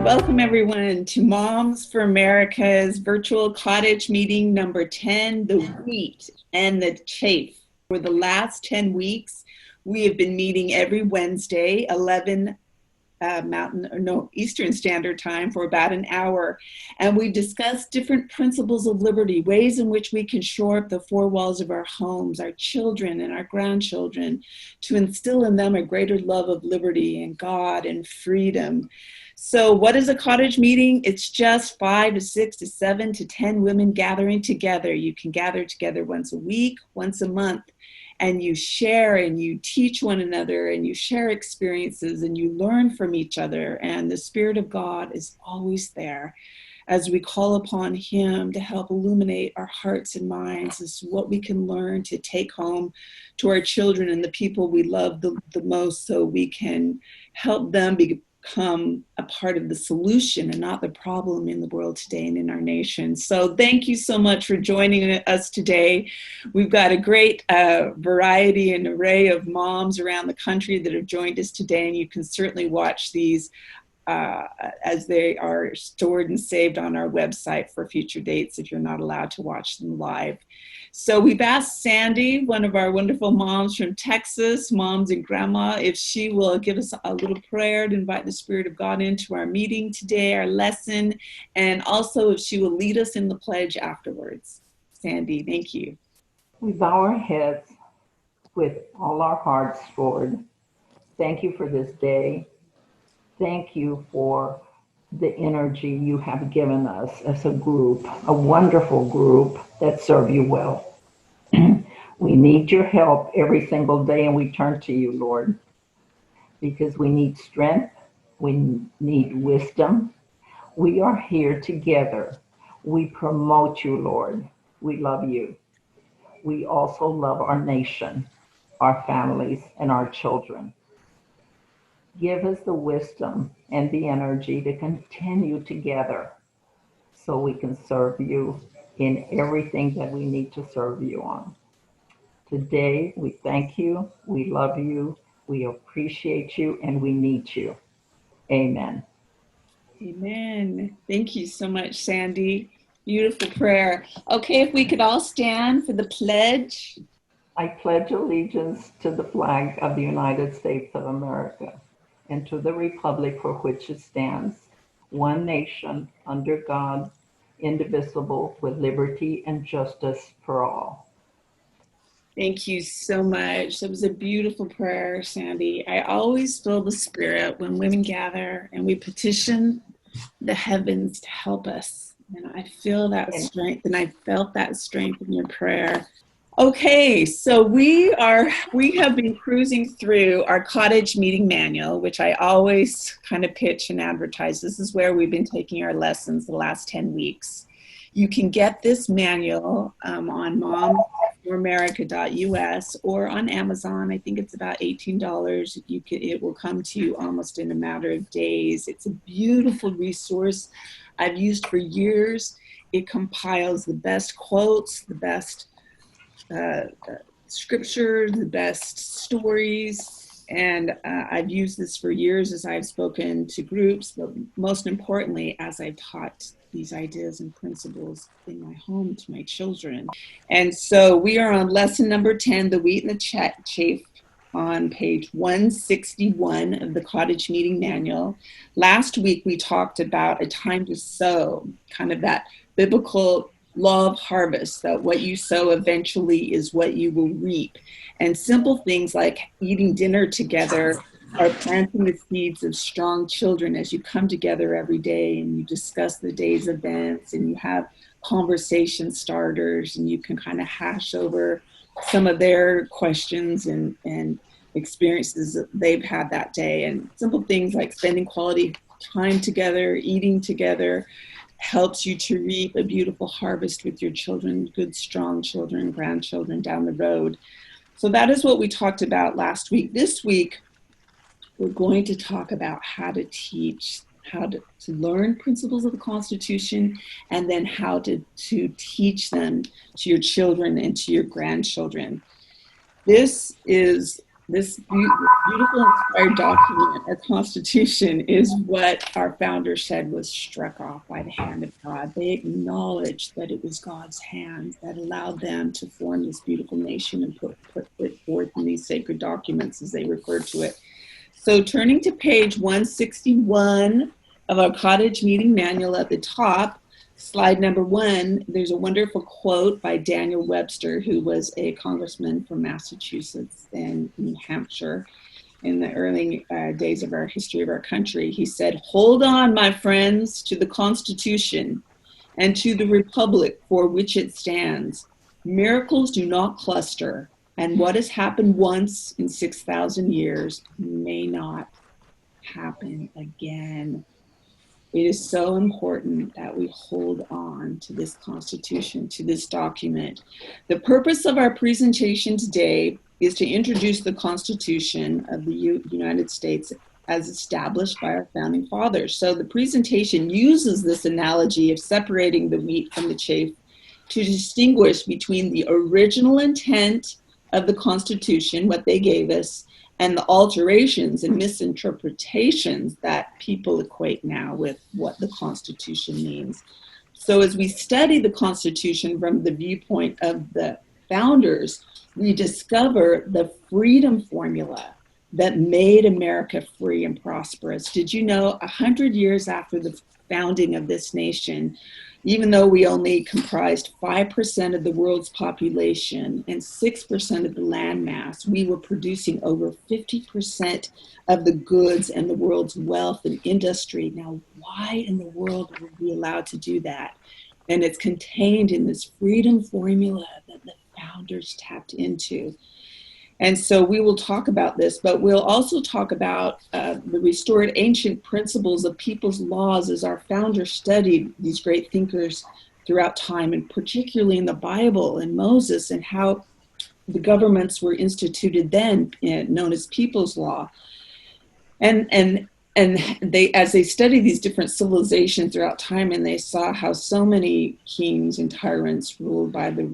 Welcome everyone to Moms for America's Virtual Cottage Meeting number 10, the wheat and the chaff. For the last 10 weeks, we have been meeting every Wednesday, 11 Eastern Standard Time for about an hour. And we discuss different principles of liberty, ways in which we can shore up the four walls of our homes, our children and our grandchildren, to instill in them a greater love of liberty and God and freedom. So what is a cottage meeting? It's just 5 to 6 to 7 to 10 women gathering together. You can gather together once a week, once a month, and you share and you teach one another and you share experiences and you learn from each other. And the Spirit of God is always there as we call upon Him to help illuminate our hearts and minds as what we can learn to take home to our children and the people we love the most, so we can help them become a part of the solution and not the problem in the world today and in our nation. So thank you so much for joining us today. We've got a great variety and array of moms around the country that have joined us today, and you can certainly watch these as they are stored and saved on our website for future dates if you're not allowed to watch them live. So we've asked Sandy, one of our wonderful moms from Texas, moms and grandma, if she will give us a little prayer to invite the Spirit of God into our meeting today, our lesson, and also if she will lead us in the pledge afterwards. Sandy, thank you. We bow our heads with all our hearts, Lord. Thank you for this day. Thank you for the energy you have given us as a group, a wonderful group that serve you well. We need your help every single day, and we turn to you, Lord, because we need strength, we need wisdom. We are here together. We promote you, Lord. We love you. We also love our nation, our families, and our children. Give us the wisdom and the energy to continue together so we can serve you in everything that we need to serve you on. Today, we thank you, we love you, we appreciate you, and we need you. Amen. Amen. Thank you so much, Sandy. Beautiful prayer. Okay, if we could all stand for the pledge. I pledge allegiance to the flag of the United States of America and to the republic for which it stands, one nation, under God, indivisible, with liberty and justice for all. Thank you so much. That was a beautiful prayer, Sandy. I always feel the Spirit when women gather and we petition the heavens to help us. And I feel that strength, and I felt that strength in your prayer. Okay, so we have been cruising through our cottage meeting manual, which I always kind of pitch and advertise. This is where we've been taking our lessons the last 10 weeks. You can get this manual on momforamerica.us or on Amazon. I think it's about $18. It will come to you almost in a matter of days. It's a beautiful resource I've used for years. It compiles the best quotes, the best scripture, the best stories, and I've used this for years as I've spoken to groups, but most importantly, as I've taught these ideas and principles in my home to my children. And so we are on lesson number 10, the wheat and the chaff, on page 161 of the Cottage Meeting Manual. Last week we talked about a time to sow, kind of that biblical law of harvest, that what you sow eventually is what you will reap. And simple things like eating dinner together are planting the seeds of strong children as you come together every day and you discuss the day's events and you have conversation starters and you can kind of hash over some of their questions and experiences that they've had that day. And simple things like spending quality time together, eating together, helps you to reap a beautiful harvest with your children, good, strong children, grandchildren down the road. So that is what we talked about last week. This week, we're going to talk about how to teach, how to learn principles of the Constitution, and then how to teach them to your children and to your grandchildren. This is This beautiful inspired document, our Constitution, is what our founders said was struck off by the hand of God. They acknowledged that it was God's hand that allowed them to form this beautiful nation and put it forth in these sacred documents, as they referred to it. So turning to page 161 of our Cottage Meeting Manual at the top, slide number 1, there's a wonderful quote by Daniel Webster, who was a congressman from Massachusetts and New Hampshire in the early days of our history of our country. He said, "Hold on, my friends, to the Constitution and to the Republic for which it stands. Miracles do not cluster, and what has happened once in 6,000 years may not happen again." It is so important that we hold on to this Constitution, to this document. The purpose of our presentation today is to introduce the Constitution of the United States as established by our founding fathers. So the presentation uses this analogy of separating the wheat from the chaff to distinguish between the original intent of the Constitution, what they gave us, and the alterations and misinterpretations that people equate now with what the Constitution means. So as we study the Constitution from the viewpoint of the founders, we discover the freedom formula that made America free and prosperous. Did you know 100 years after the founding of this nation, even though we only comprised 5% of the world's population and 6% of the land mass, we were producing over 50% of the goods and the world's wealth and industry. Now, why in the world were we allowed to do that? And it's contained in this freedom formula that the founders tapped into. And so we will talk about this, but we'll also talk about the restored ancient principles of people's laws as our founders studied these great thinkers throughout time, and particularly in the Bible and Moses, and how the governments were instituted then, known as people's law. And they, as they studied these different civilizations throughout time, and they saw how so many kings and tyrants ruled by the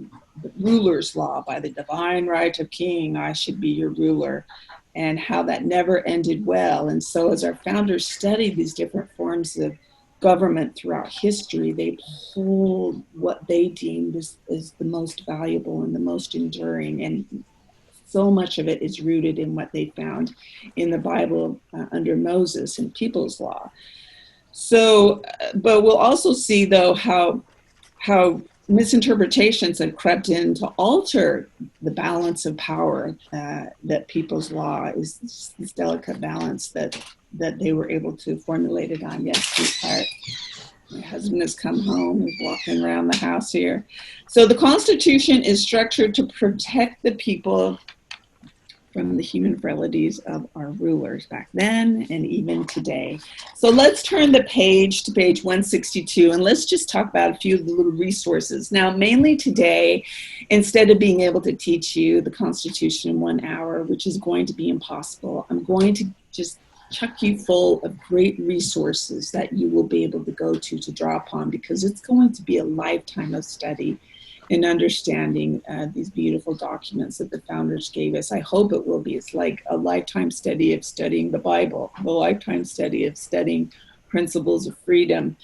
ruler's law, by the divine right of king, I should be your ruler, and how that never ended well. And so as our founders studied these different forms of government throughout history, they pulled what they deemed as the most valuable and the most enduring. And so much of it is rooted in what they found in the Bible under Moses and people's law. So, but we'll also see, though, how misinterpretations have crept in to alter the balance of power that people's law is, this delicate balance that they were able to formulate it on. Yes, sweetheart. My husband has come home. He's walking around the house here. So the Constitution is structured to protect the people from the human frailties of our rulers back then and even today. So let's turn the page to page 162, and let's just talk about a few of the little resources. Now, mainly today, instead of being able to teach you the Constitution in 1 hour, which is going to be impossible, I'm going to just chuck you full of great resources that you will be able to go to draw upon, because it's going to be a lifetime of study in understanding these beautiful documents that the founders gave us. I hope it will be. It's like a lifetime study of studying the Bible, a lifetime study of studying principles of freedom.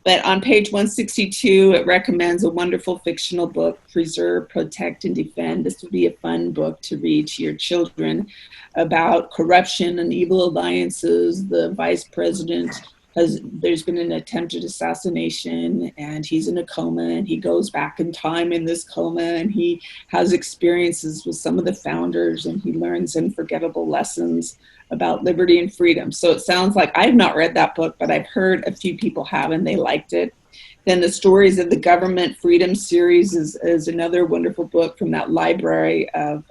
But on page 162, it recommends a wonderful fictional book, Preserve, Protect, and Defend. This would be a fun book to read to your children about corruption and evil alliances. The vice president there's been an attempted assassination, and he's in a coma, and he goes back in time in this coma, and he has experiences with some of the founders, and he learns unforgettable lessons about liberty and freedom. So it sounds like, I've not read that book, but I've heard a few people have, and they liked it. Then the Stories of the Government Freedom series is another wonderful book from that library of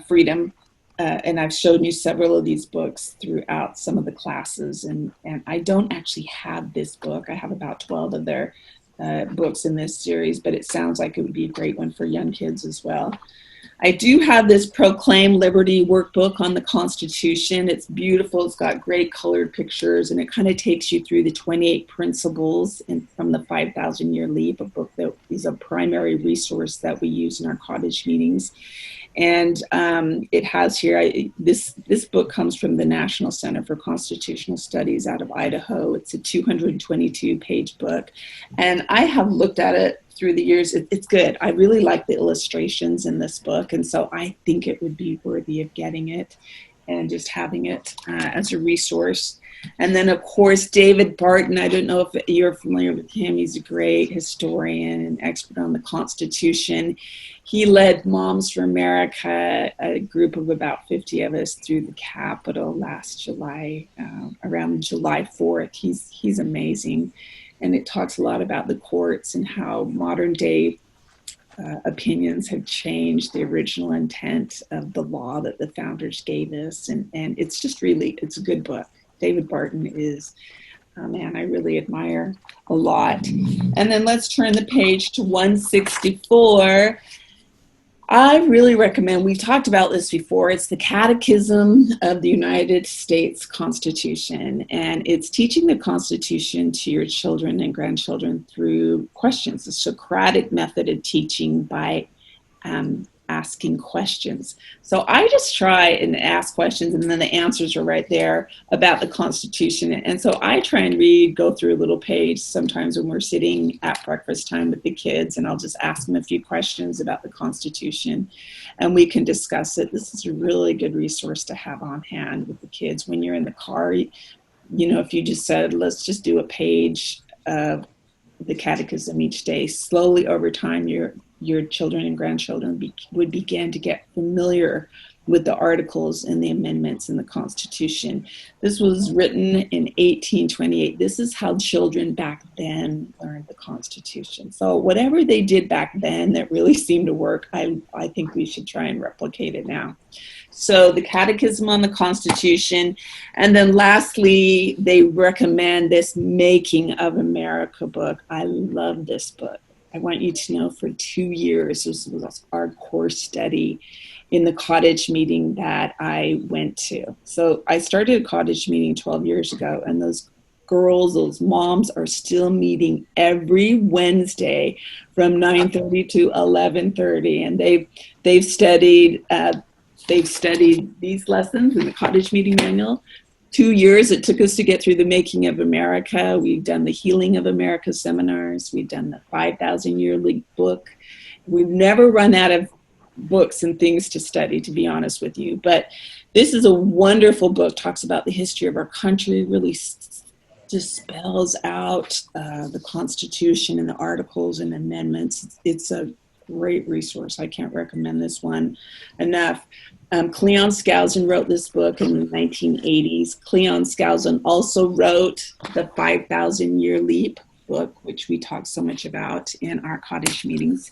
freedom. And I've shown you several of these books throughout some of the classes. And I don't actually have this book. I have about 12 of their books in this series, but it sounds like it would be a great one for young kids as well. I do have this Proclaim Liberty workbook on the Constitution. It's beautiful. It's got great colored pictures, and it kind of takes you through the 28 principles from the 5,000 Year Leap, a book that is a primary resource that we use in our cottage meetings. And it has here, this book comes from the National Center for Constitutional Studies out of Idaho. It's a 222-page book. And I have looked at it through the years. It's good. I really like the illustrations in this book. And so I think it would be worthy of getting it and just having it as a resource. And then, of course, David Barton. I don't know if you're familiar with him. He's a great historian and expert on the Constitution. He led Moms for America, a group of about 50 of us, through the Capitol last July, around July 4th. He's amazing. And it talks a lot about the courts and how modern day opinions have changed the original intent of the law that the founders gave us. And it's just really, it's a good book. David Barton is a man I really admire a lot. And then let's turn the page to 164. I really recommend, we've talked about this before, it's the Catechism of the United States Constitution, and it's teaching the Constitution to your children and grandchildren through questions, the Socratic method of teaching by asking questions. So I just try and ask questions, and then the answers are right there about the Constitution. And so I try and go through a little page sometimes when we're sitting at breakfast time with the kids, and I'll just ask them a few questions about the Constitution, and we can discuss it. This is a really good resource to have on hand with the kids when you're in the car. You know, if you just said, let's just do a page of the Catechism each day, slowly over time, your children and grandchildren would begin to get familiar with the articles and the amendments in the Constitution. This was written in 1828. This is how children back then learned the Constitution. So whatever they did back then that really seemed to work, I think we should try and replicate it now. So the Catechism on the Constitution. And then lastly, they recommend this Making of America book. I love this book. I want you to know for 2 years, this was our core study in the cottage meeting that I went to. So I started a cottage meeting 12 years ago, and those girls, those moms are still meeting every Wednesday from 9:30 to 11:30. And they've studied these lessons in the cottage meeting manual. 2 years it took us to get through the Making of America. We've done the Healing of America seminars. We've done the 5,000 Year League book. We've never run out of books and things to study, to be honest with you. But this is a wonderful book, talks about the history of our country, really just spells out the Constitution and the articles and amendments. It's a great resource. I can't recommend this one enough. Cleon Skousen wrote this book in the 1980s. Cleon Skousen also wrote the 5,000 Year Leap book, which we talk so much about in our cottage meetings.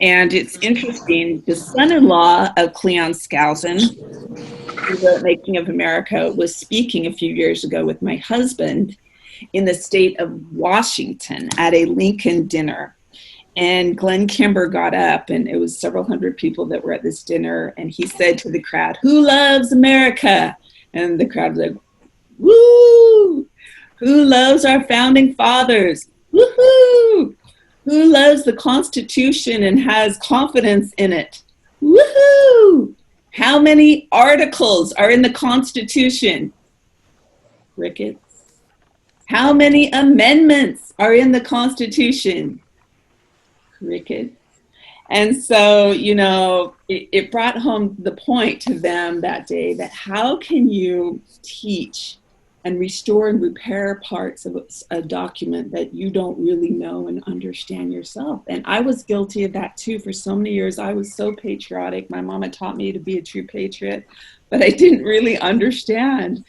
And it's interesting, the son-in-law of Cleon Skousen, who wrote Making of America, was speaking a few years ago with my husband in the state of Washington at a Lincoln dinner. And Glenn Kimber got up, and it was several hundred people that were at this dinner, and he said to the crowd, "Who loves America?" And the crowd was like, "Woo! Who loves our founding fathers? Woohoo! Who loves the Constitution and has confidence in it? Woohoo! How many articles are in the Constitution?" Crickets. How many amendments are in the Constitution? Crickets. And so, you know, it brought home the point to them that day that how can you teach and restore and repair parts of a document that you don't really know and understand yourself? And I was guilty of that too. For so many years, I was so patriotic. My mama taught me to be a true patriot, but I didn't really understand,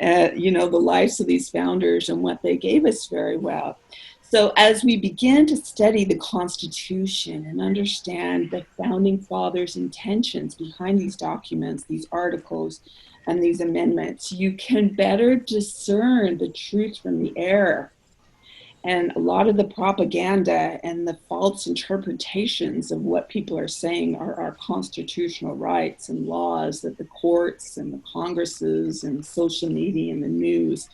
you know, the lives of these founders and what they gave us very well. So as we begin to study the Constitution and understand the founding fathers' intentions behind these documents, these articles, and these amendments, you can better discern the truth from the error. And a lot of the propaganda and the false interpretations of what people are saying are our constitutional rights and laws that the courts and the Congresses and social media and the news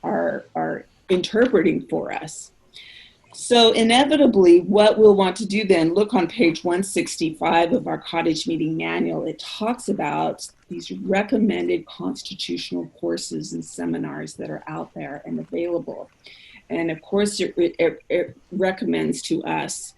are interpreting for us. So inevitably, what we'll want to do then, look on page 165 of our cottage meeting manual. It talks about these recommended constitutional courses and seminars that are out there and available. And of course, it recommends to us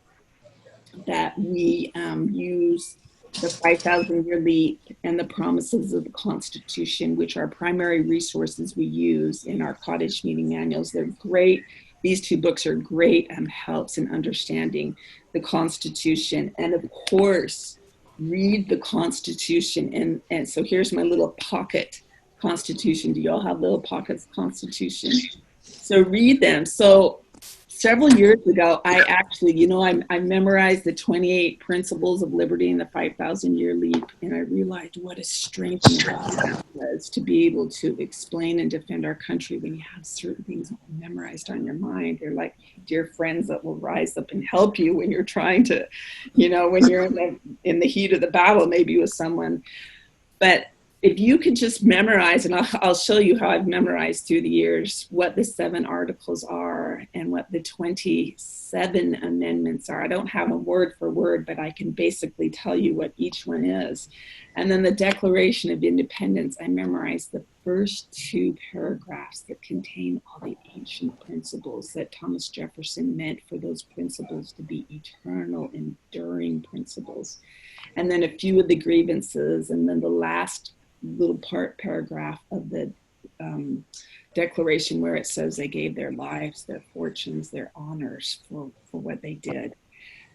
that we use the 5,000-year leap and the promises of the Constitution, which are primary resources we use in our cottage meeting manuals. They're great. These two books are great helps in understanding the Constitution. And of course, read the Constitution. And so here's my little pocket Constitution. Do y'all have little pockets Constitution? So read them. So several years ago, I actually, I memorized the 28 principles of liberty and the 5,000-year leap, and I realized what a strength that was to be able to explain and defend our country when you have certain things memorized on your mind. They're like dear friends that will rise up and help you when you're trying to, when you're in the heat of the battle, maybe with someone. But if you could just memorize, and I'll show you how I've memorized through the years, what the 7 articles are and what the 27 amendments are. I don't have them word for word, but I can basically tell you what each one is. And then the Declaration of Independence, I memorized the first 2 paragraphs that contain all the ancient principles that Thomas Jefferson meant for those principles to be eternal, enduring principles. And then a few of the grievances, and then the last little paragraph of the Declaration where it says they gave their lives, their fortunes, their honors for what they did.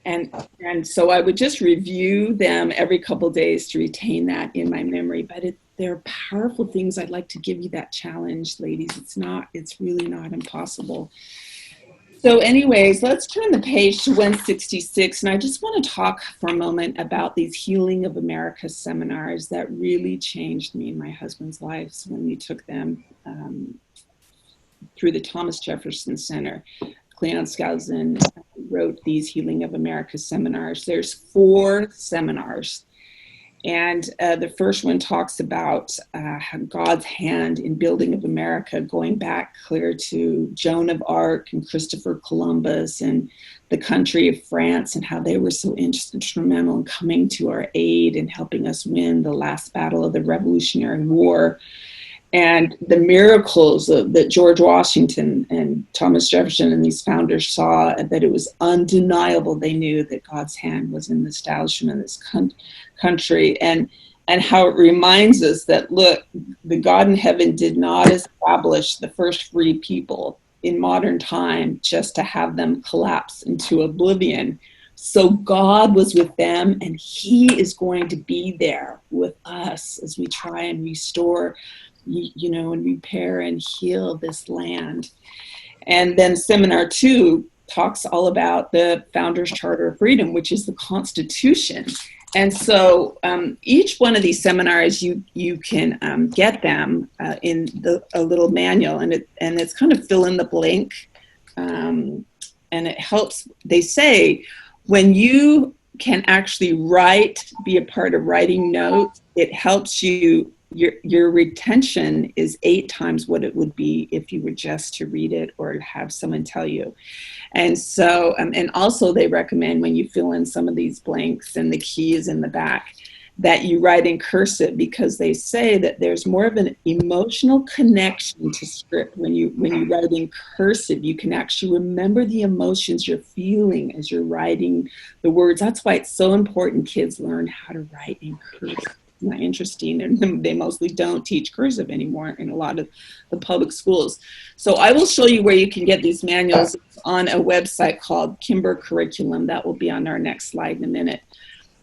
And so I would just review them every couple of days to retain that in my memory. But they're powerful things. I'd like to give you that challenge, ladies. It's really not impossible. So anyways, let's turn the page to 166. And I just want to talk for a moment about these Healing of America seminars that really changed me and my husband's lives when we took them through the Thomas Jefferson Center. Cleon Skousen wrote these Healing of America seminars. There's 4 seminars. And the first one talks about God's hand in building of America, going back clear to Joan of Arc and Christopher Columbus and the country of France, and how they were so instrumental in coming to our aid and helping us win the last battle of the Revolutionary War. And the miracles that George Washington and Thomas Jefferson and these founders saw, that it was undeniable. They knew that God's hand was in the establishment of this country, and how it reminds us that, look, the God in heaven did not establish the first free people in modern time just to have them collapse into oblivion. So God was with them, and he is going to be there with us as we try and restore, and repair and heal this land. And then seminar 2 talks all about the Founders Charter of Freedom, which is the Constitution. And so each one of these seminars, you can get them in a little manual, and it's kind of fill in the blank, and it helps. They say when you can actually be a part of writing notes, it helps you. Your retention is 8 times what it would be if you were just to read it or have someone tell you. And so, and also they recommend when you fill in some of these blanks and the key is in the back, that you write in cursive, because they say that there's more of an emotional connection to script when you write in cursive. You can actually remember the emotions you're feeling as you're writing the words. That's why it's so important kids learn how to write in cursive. Not interesting, and they mostly don't teach cursive anymore in a lot of the public schools. So I will show you where you can get these manuals. It's on a website called Kimber Curriculum. That will be on our next slide in a minute.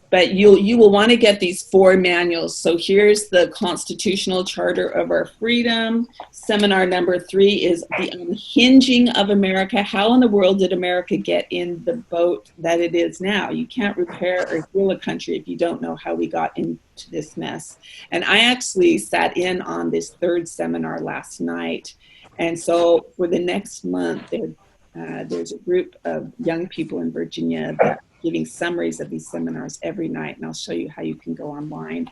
But you will want to get these 4 manuals. So here's the Constitutional Charter of Our Freedom. Seminar number 3 is The Unhinging of America. How in the world did America get in the boat that it is now? You can't repair or heal a country if you don't know how we got into this mess. And I actually sat in on this 3rd seminar last night. And so for the next month, there's a group of young people in Virginia that giving summaries of these seminars every night, and I'll show you how you can go online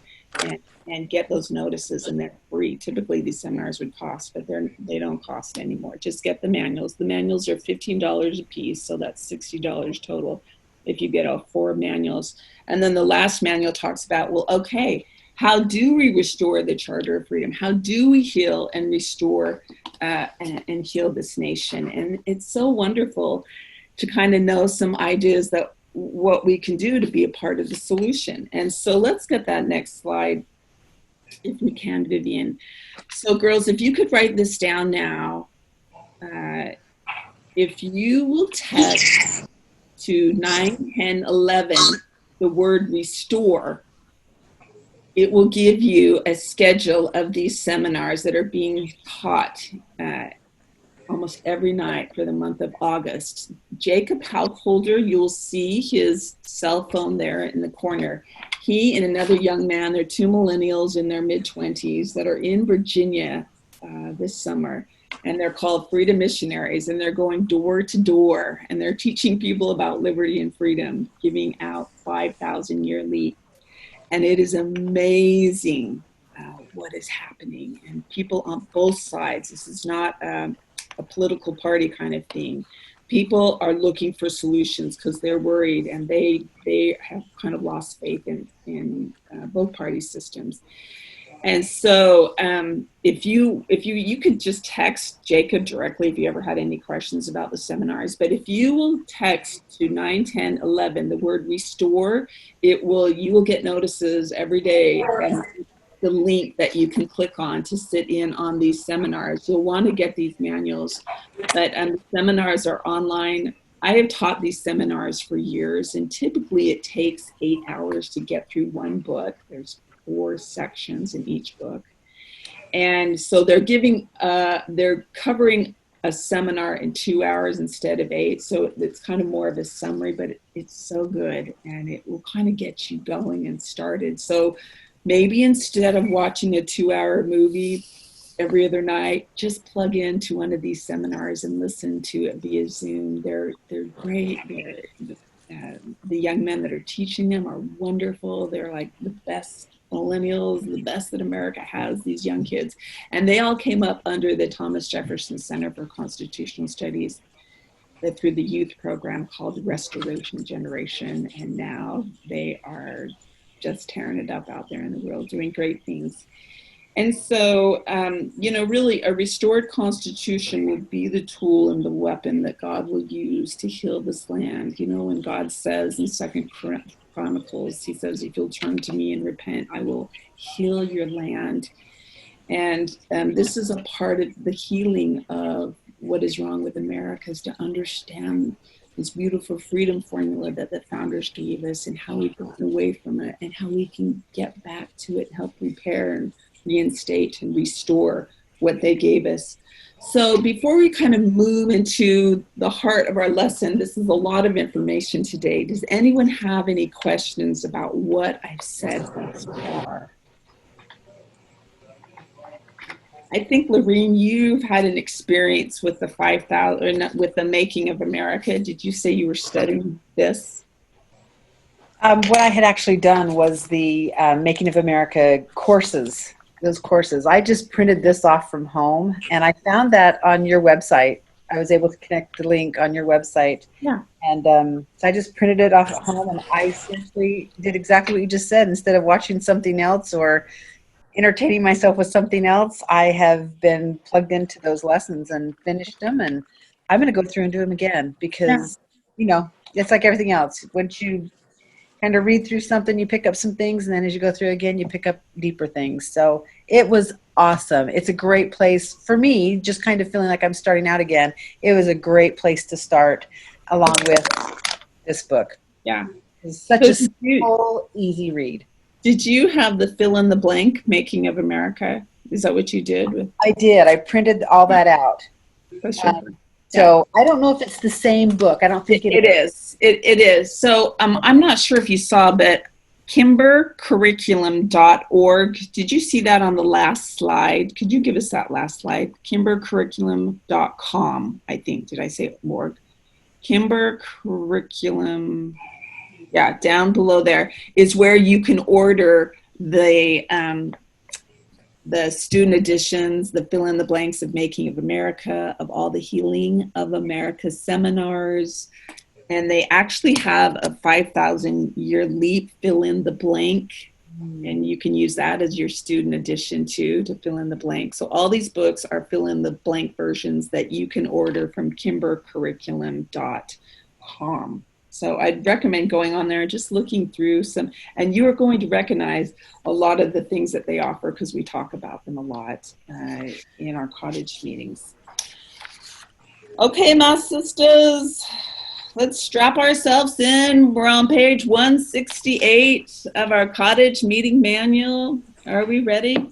and get those notices, and they're free. Typically these seminars would cost, but they don't cost anymore. Just get the manuals. The manuals are $15 a piece, so that's $60 total if you get all 4 manuals. And then the last manual talks about, well, okay, how do we restore the Charter of Freedom? How do we heal and restore and heal this nation? And it's so wonderful to kind of know some ideas that what we can do to be a part of the solution. And so let's get that next slide, if we can, Vivian. So girls, if you could write this down now, if you will text to 9, 10, 11 the word restore, it will give you a schedule of these seminars that are being taught almost every night for the month of August. Jacob Householder, you'll see his cell phone there in the corner. He and another young man, they're 2 millennials in their mid-20s that are in Virginia this summer, and they're called Freedom Missionaries, and they're going door to door, and they're teaching people about liberty and freedom, giving out 5,000-year leap. And it is amazing what is happening, and people on both sides. This is not a political party kind of thing. People are looking for solutions because they're worried, and they have kind of lost faith in both party systems. And so if you could just text Jacob directly if you ever had any questions about the seminars. But if you will text to 9, 10, 11 the word restore, you will get notices every day, and the link that you can click on to sit in on these seminars. You'll want to get these manuals, but the seminars are online. I have taught these seminars for years, and typically it takes 8 hours to get through one book. There's 4 sections in each book. And so they're covering a seminar in 2 hours instead of 8. So it's kind of more of a summary, but it's so good, and it will kind of get you going and started. So maybe instead of watching a 2-hour movie every other night, just plug into one of these seminars and listen to it via Zoom. They're great. The young men that are teaching them are wonderful. They're like the best millennials, the best that America has, these young kids. And they all came up under the Thomas Jefferson Center for Constitutional Studies through the youth program called Restoration Generation. And now they are just tearing it up out there in the world, doing great things. And so, really a restored constitution would be the tool and the weapon that God will use to heal this land. When God says in 2 Chronicles, he says, if you'll turn to me and repent, I will heal your land. And this is a part of the healing of what is wrong with America, is to understand this beautiful freedom formula that the founders gave us, and how we've gotten away from it, and how we can get back to it, help repair and reinstate and restore what they gave us. So before we kind of move into the heart of our lesson, this is a lot of information today. Does anyone have any questions about what I've said thus far? I think, Lorene, you've had an experience with the 5,000, with the Making of America. Did you say you were studying this? What I had actually done was the Making of America courses. Those courses. I just printed this off from home, and I found that on your website. I was able to connect the link on your website. Yeah. And so I just printed it off at home, and I essentially did exactly what you just said. Instead of watching something else or entertaining myself with something else, I have been plugged into those lessons and finished them, and I'm going to go through and do them again because, it's like everything else. Once you kind of read through something, you pick up some things, and then as you go through again, you pick up deeper things. So it was awesome. It's a great place for me, just kind of feeling like I'm starting out again. It was a great place to start along with this book. Yeah. It's such a simple, easy read. Did you have the fill in the blank Making of America? Is that what you did? I did. I printed all that out. For sure. So I don't know if it's the same book. I don't think it is. It is. So I'm not sure if you saw, but kimbercurriculum.org. Did you see that on the last slide? Could you give us that last slide? kimbercurriculum.com, I think. Did I say org? Kimber Curriculum. Yeah, down below there is where you can order the student editions, the fill in the blanks of Making of America, of all the Healing of America seminars. And they actually have a 5,000 year leap fill in the blank. And you can use that as your student edition too, to fill in the blank. So all these books are fill in the blank versions that you can order from kimbercurriculum.com. So I'd recommend going on there and just looking through some, and you are going to recognize a lot of the things that they offer because we talk about them a lot in our cottage meetings. Okay, my sisters, let's strap ourselves in. We're on page 168 of our cottage meeting manual. Are we ready?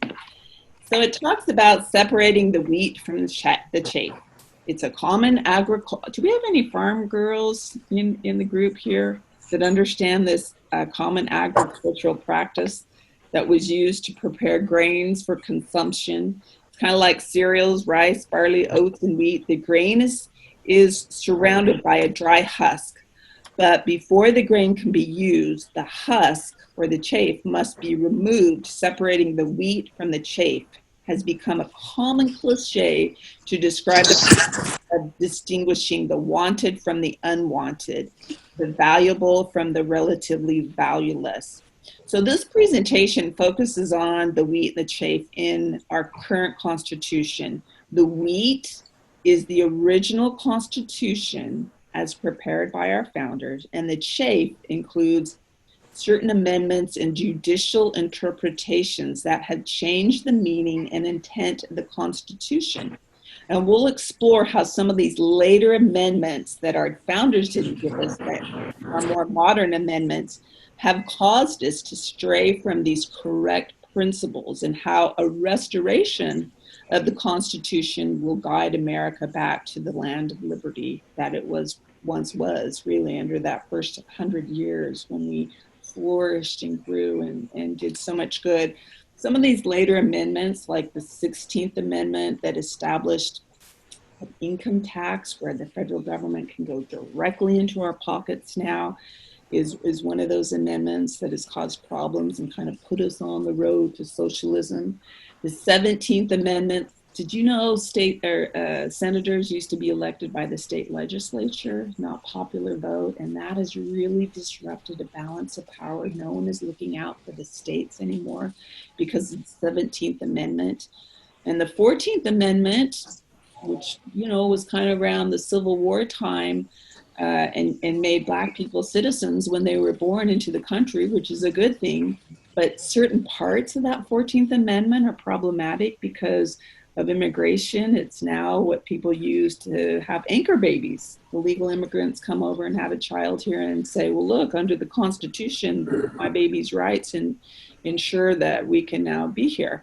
So it talks about separating the wheat from the chaff. It's a common agriculture. Do we have any farm girls in the group here that understand this common agricultural practice that was used to prepare grains for consumption? It's kind of like cereals, rice, barley, oats, and wheat. The grain is surrounded by a dry husk. But before the grain can be used, the husk or the chaff must be removed, separating the wheat from the chaff has become a common cliche to describe the process of distinguishing the wanted from the unwanted, the valuable from the relatively valueless. So this presentation focuses on the wheat and the chaff in our current Constitution. The wheat is the original Constitution as prepared by our founders, and the chaff includes certain amendments and judicial interpretations that have changed the meaning and intent of the Constitution. And we'll explore how some of these later amendments that our founders didn't give us, that are more modern amendments, have caused us to stray from these correct principles, and how a restoration of the Constitution will guide America back to the land of liberty that it once was, really, under that first 100 years when we flourished and grew and did so much good. Some of these later amendments, like the 16th Amendment that established an income tax where the federal government can go directly into our pockets now, is one of those amendments that has caused problems and kind of put us on the road to socialism. The 17th Amendment, did you know senators used to be elected by the state legislature, not popular vote, and that has really disrupted a balance of power. No one is looking out for the states anymore because of the 17th Amendment. And the 14th Amendment, which, was kind of around the Civil War time, and made Black people citizens when they were born into the country, which is a good thing. But certain parts of that 14th Amendment are problematic because of immigration. It's now what people use to have anchor babies. The legal immigrants come over and have a child here and say, well, look, under the Constitution, my baby's rights and ensure that we can now be here.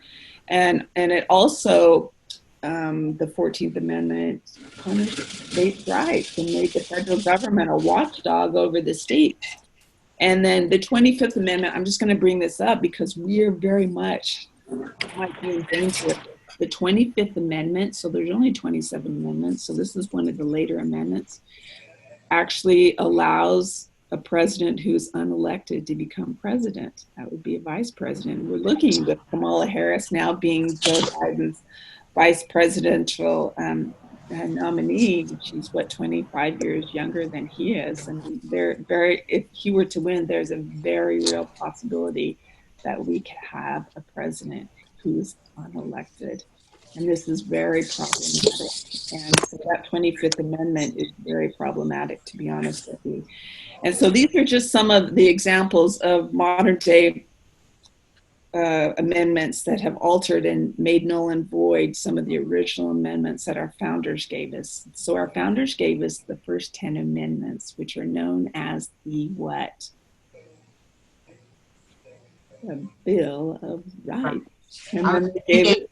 And it also, the 14th Amendment punished states' rights and made the federal government a watchdog over the states. And then the 25th Amendment, I'm just going to bring this up because we are very much might be in danger of it. The 25th Amendment, so there's only 27 amendments, so this is one of the later amendments, actually allows a president who's unelected to become president. That would be a vice president. We're looking with Kamala Harris now being Joe Biden's vice presidential nominee. She's 25 years younger than he is, and if he were to win, there's a very real possibility that we could have a president who's unelected, and this is very problematic. And so that 25th Amendment is very problematic, to be honest with you. And so these are just some of the examples of modern day amendments that have altered and made null and void some of the original amendments that our founders gave us. So our founders gave us the first 10 amendments, which are known as the what? The Bill of Rights. And then they gave it,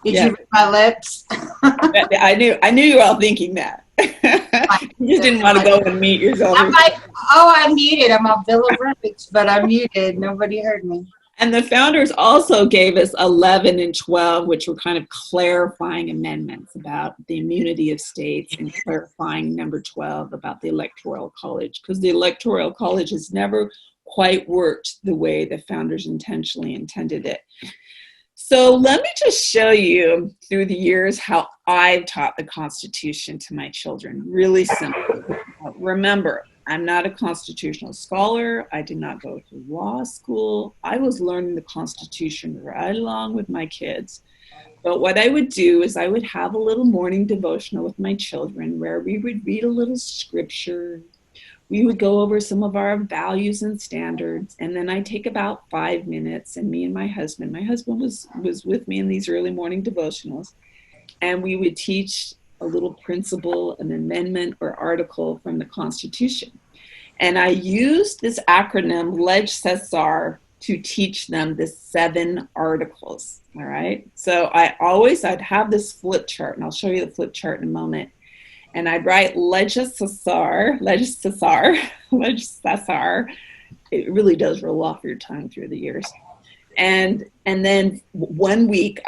Did you read my lips? I knew you were all thinking that. You just didn't want to go and mute yourself. I'm like, oh, I'm muted. I'm a Bill of Rights, but I'm muted. Nobody heard me. And the founders also gave us 11 and 12, which were kind of clarifying amendments about the immunity of states, and clarifying number 12 about the Electoral College, because the Electoral College has never quite worked the way the founders intentionally intended it. So let me just show you through the years how I've taught the Constitution to my children. Really simple. Remember, I'm not a constitutional scholar. I did not go to law school. I was learning the Constitution right along with my kids. But what I would do is I would have a little morning devotional with my children where we would read a little scripture. We would go over some of our values and standards, and then I take about 5 minutes, and me and my husband was with me in these early morning devotionals, and we would teach a little principle, an amendment or article from the Constitution. And I used this acronym, LegCesar, to teach them the 7 articles, all right? So I'd have this flip chart, and I'll show you the flip chart in a moment. And I'd write LegCesar. It really does roll off your tongue through the years. And then one week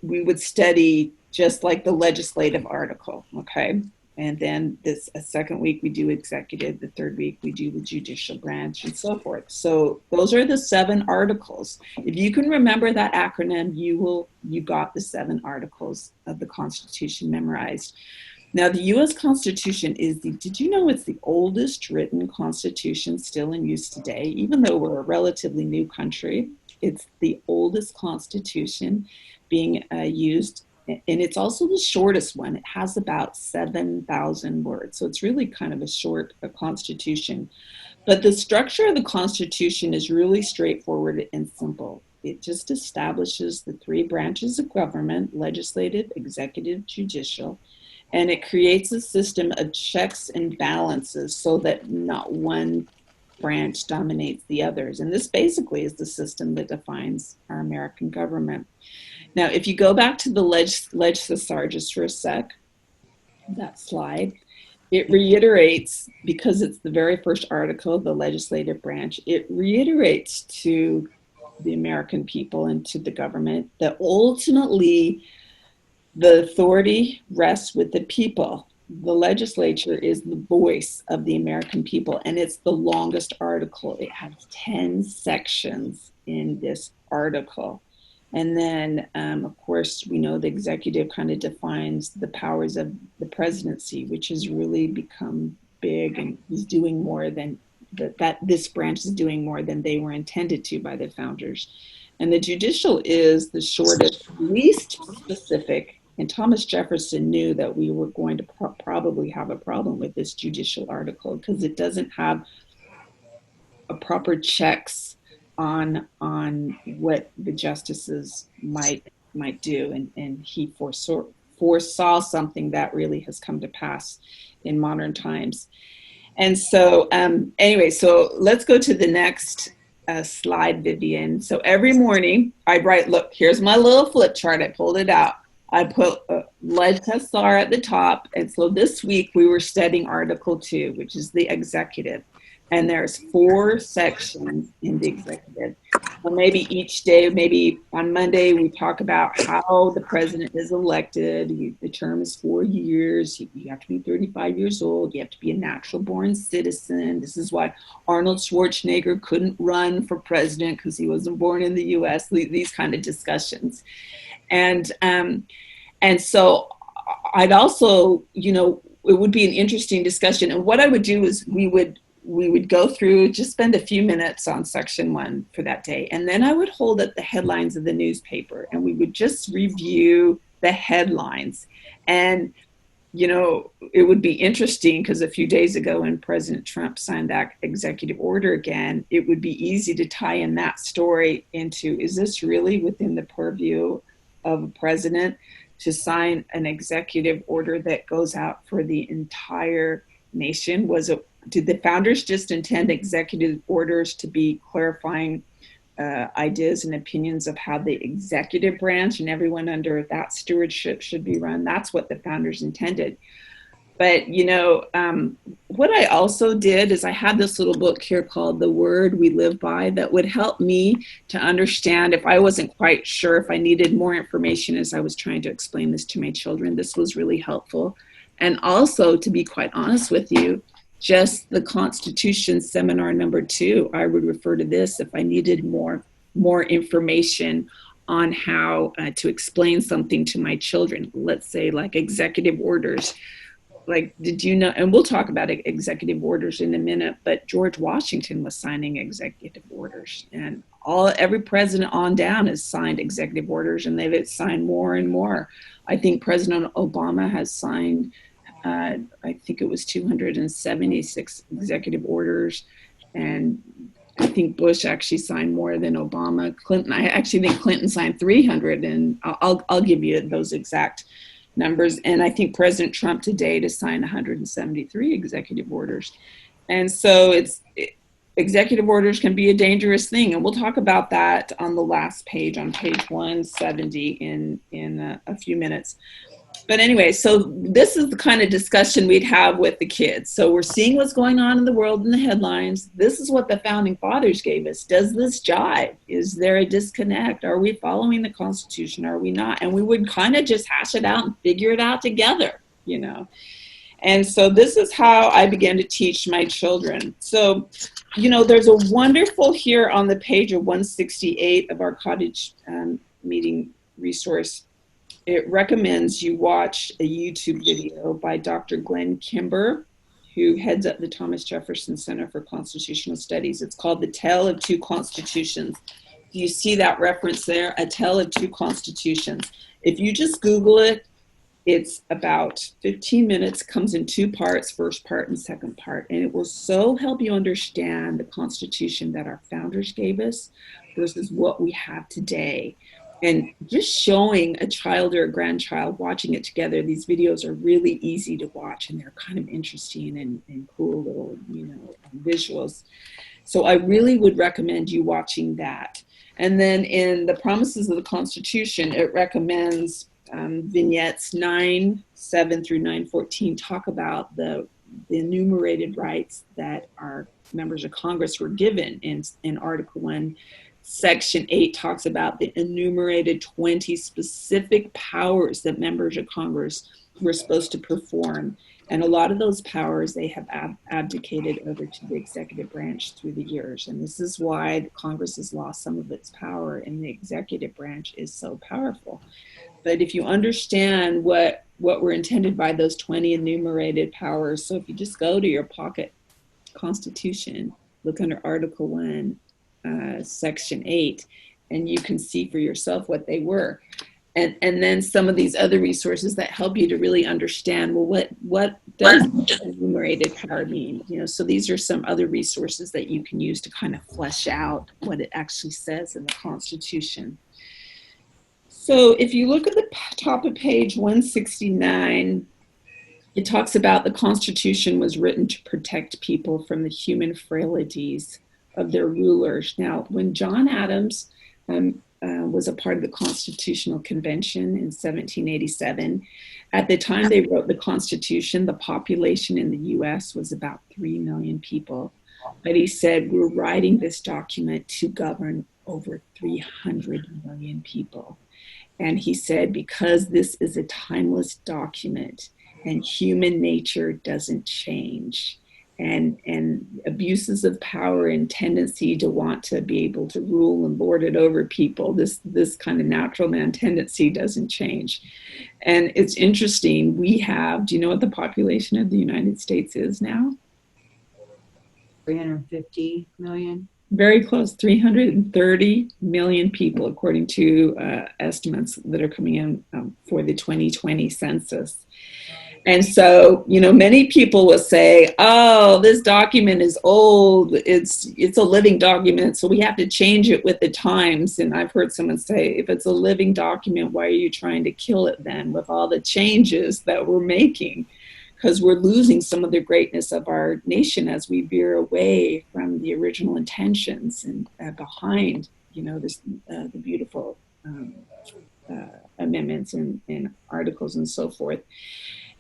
we would study just like the legislative article, okay? And then a second week we do executive, the third week we do the judicial branch, and so forth. So those are the 7 articles. If you can remember that acronym, you got the 7 articles of the Constitution memorized. Now, the U.S. Constitution did you know it's the oldest written Constitution still in use today? Even though we're a relatively new country, it's the oldest Constitution being used, and it's also the shortest one. It has about 7,000 words, so it's really kind of a short Constitution. But the structure of the Constitution is really straightforward and simple. It just establishes the 3 branches of government: legislative, executive, judicial. And it creates a system of checks and balances so that not one branch dominates the others. And this basically is the system that defines our American government. Now, if you go back to the LegCesar just for a sec, that slide, it reiterates, because it's the very first article of the legislative branch, it reiterates to the American people and to the government that ultimately the authority rests with the people. The legislature is the voice of the American people, and it's the longest article. It has 10 sections in this article. And then, of course, we know the executive kind of defines the powers of the presidency, which has really become big and is doing more than that. This branch is doing more than they were intended to by the founders. And the judicial is the shortest, least specific. And Thomas Jefferson knew that we were going to probably have a problem with this judicial article because it doesn't have a proper checks on what the justices might do. And he foresaw something that really has come to pass in modern times. And so anyway, so let's go to the next slide, Vivian. So every morning I'd write, look, here's my little flip chart. I pulled it out. I put LegCesar at the top. And so this week we were studying Article 2, which is the executive. And there's 4 sections in the executive. So maybe each day, maybe on Monday, we talk about how the president is elected. The term is 4 years. You have to be 35 years old. You have to be a natural born citizen. This is why Arnold Schwarzenegger couldn't run for president because he wasn't born in the U.S. These kind of discussions. And so I'd also, it would be an interesting discussion. And what I would do is we would go through, just spend a few minutes on section 1 for that day. And then I would hold up the headlines of the newspaper and we would just review the headlines. And, it would be interesting because a few days ago when President Trump signed that executive order again, it would be easy to tie in that story into, is this really within the purview of a president to sign an executive order that goes out for the entire nation? Did the founders just intend executive orders to be clarifying ideas and opinions of how the executive branch and everyone under that stewardship should be run? That's what the founders intended. But, what I also did is I had this little book here called The Word We Live By that would help me to understand if I wasn't quite sure, if I needed more information as I was trying to explain this to my children. This was really helpful. And also, to be quite honest with you, just the Constitution seminar #2. I would refer to this if I needed more information on how to explain something to my children. Let's say like executive orders. Like, did you know, and we'll talk about executive orders in a minute, but George Washington was signing executive orders, and every president on down has signed executive orders, and they've signed more and more. I think President Obama has signed, I think it was 276 executive orders, and I think Bush actually signed more than Obama. Clinton, I actually think Clinton signed 300, and I'll give you those exact numbers. And I think President Trump today to sign 173 executive orders. And so executive orders can be a dangerous thing. And we'll talk about that on the last page, on page 170 in a few minutes. But anyway, so this is the kind of discussion we'd have with the kids. So we're seeing what's going on in the world in the headlines. This is what the founding fathers gave us. Does this jive? Is there a disconnect? Are we following the Constitution? Are we not? And we would kind of just hash it out and figure it out together, you know. And so this is how I began to teach my children. So, you know, there's a wonderful here on the page of 168 of our cottage meeting resource. It recommends you watch a YouTube video by Dr. Glenn Kimber, who heads up the Thomas Jefferson Center for Constitutional Studies. It's called The Tale of Two Constitutions. Do you see that reference there? A Tale of Two Constitutions. If you just Google it, it's about 15 minutes, comes in 2 parts, first part and second part. And it will so help you understand the Constitution that our founders gave us versus what we have today. And just showing a child or a grandchild watching it together, these videos are really easy to watch, and they're kind of interesting and cool little, you know, visuals. So I really would recommend you watching that. And then in the Promises of the Constitution, it recommends vignettes 9:7 through 9:14 talk about the enumerated rights that our members of Congress were given in Article 1. Section 8 talks about the enumerated 20 specific powers that members of Congress were supposed to perform. And a lot of those powers they have abdicated over to the executive branch through the years. And this is why Congress has lost some of its power, and the executive branch is so powerful. But if you understand what were intended by those 20 enumerated powers, so if you just go to your pocket Constitution, look under Article 1, Section 8, and you can see for yourself what they were. And then some of these other resources that help you to really understand, well, what does enumerated power mean? You know, so these are some other resources that you can use to kind of flesh out what it actually says in the Constitution. So if you look at the top of page 169, it talks about the Constitution was written to protect people from the human frailties of their rulers. Now, when John Adams was a part of the Constitutional Convention in 1787, at the time they wrote the Constitution, the population in the US was about 3 million people. But he said, we're writing this document to govern over 300 million people. And he said, because this is a timeless document and human nature doesn't change, and abuses of power and tendency to want to be able to rule and lord it over people, this kind of natural man tendency doesn't change. And it's interesting, do you know what the population of the United States is now? 350 million. Very close, 330 million people, according to estimates that are coming in for the 2020 census. And so, you know, many people will say, oh, this document is old. It's a living document, so we have to change it with the times. And I've heard someone say, if it's a living document, why are you trying to kill it then with all the changes that we're making? Because we're losing some of the greatness of our nation as we veer away from the original intentions and behind, you know, the beautiful amendments and articles and so forth.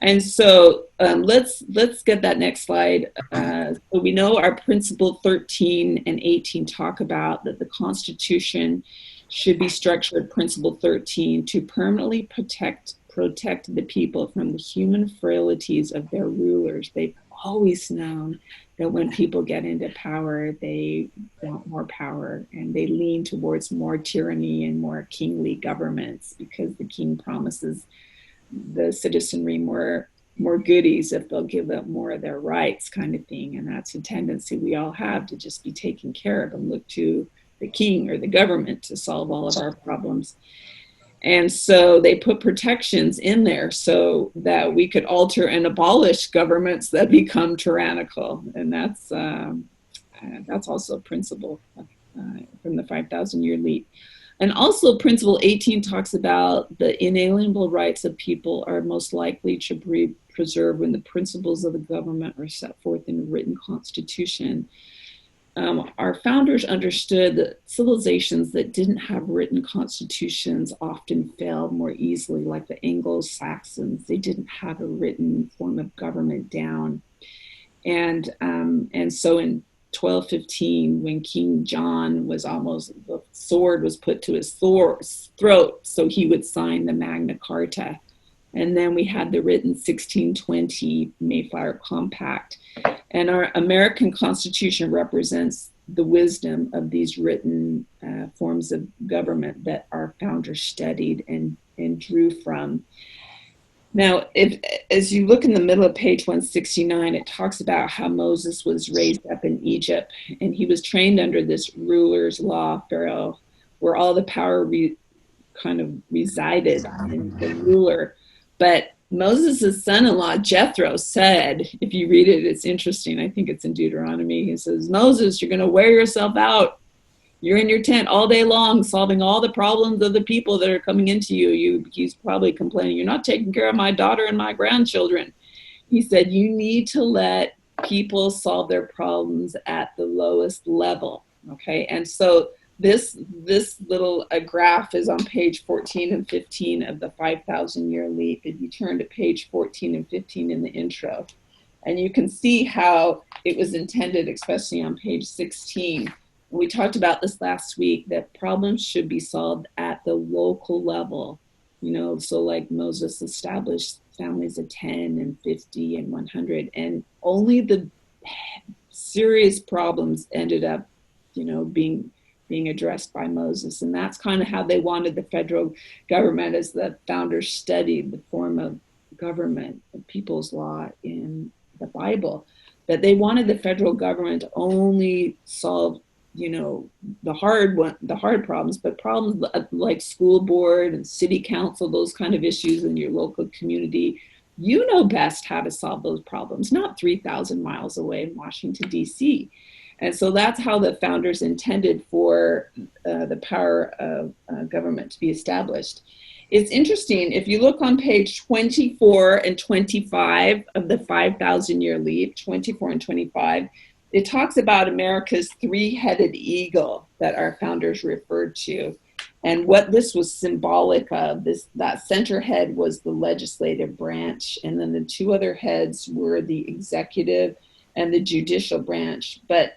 And so let's get that next slide. So we know our principle 13 and 18 talk about that the Constitution should be structured, principle 13, to permanently protect the people from the human frailties of their rulers. They always known that when people get into power, they want more power and they lean towards more tyranny and more kingly governments, because the king promises the citizenry more goodies if they'll give up more of their rights, kind of thing. And that's a tendency we all have, to just be taken care of and look to the king or the government to solve all of our problems. And so they put protections in there so that we could alter and abolish governments that become tyrannical. And that's also a principle from the 5,000 year leap. And also Principle 18 talks about the inalienable rights of people are most likely to be preserved when the principles of the government are set forth in a written constitution. Our founders understood that civilizations that didn't have written constitutions often failed more easily, like the Anglo-Saxons. They didn't have a written form of government down. And so in 1215, when King John was almost, the sword was put to his throat so he would sign the Magna Carta. And then we had the written 1620 Mayflower Compact. And our American Constitution represents the wisdom of these written forms of government that our founders studied and drew from. Now, as you look in the middle of page 169, it talks about how Moses was raised up in Egypt, and he was trained under this ruler's law, Pharaoh, where all the power kind of resided in the ruler. But Moses' son-in-law, Jethro, said, if you read it, it's interesting. I think it's in Deuteronomy. He says, Moses, you're going to wear yourself out. You're in your tent all day long, solving all the problems of the people that are coming into you. He's probably complaining, you're not taking care of my daughter and my grandchildren. He said, you need to let people solve their problems at the lowest level. Okay. And so this little graph is on page 14 and 15 of the 5,000 year leap. If you turn to page 14 and 15 in the intro, and you can see how it was intended, especially on page 16. We talked about this last week, that problems should be solved at the local level. So like Moses established families of 10 and 50 and 100, and only the serious problems ended up, being addressed by Moses. And that's kind of how they wanted the federal government, as the founders studied the form of government, of people's law in the Bible, that they wanted the federal government to only solve the hard problems, but problems like school board and city council, those kind of issues in your local community, you know best how to solve those problems, not 3,000 miles away in Washington, D.C. And so that's how the founders intended for the power of government to be established. It's interesting, if you look on page 24 and 25 of the 5,000 year leap, 24 and 25, it talks about America's three-headed eagle that our founders referred to. And what this was symbolic of, that center head was the legislative branch, and then the two other heads were the executive and the judicial branch. But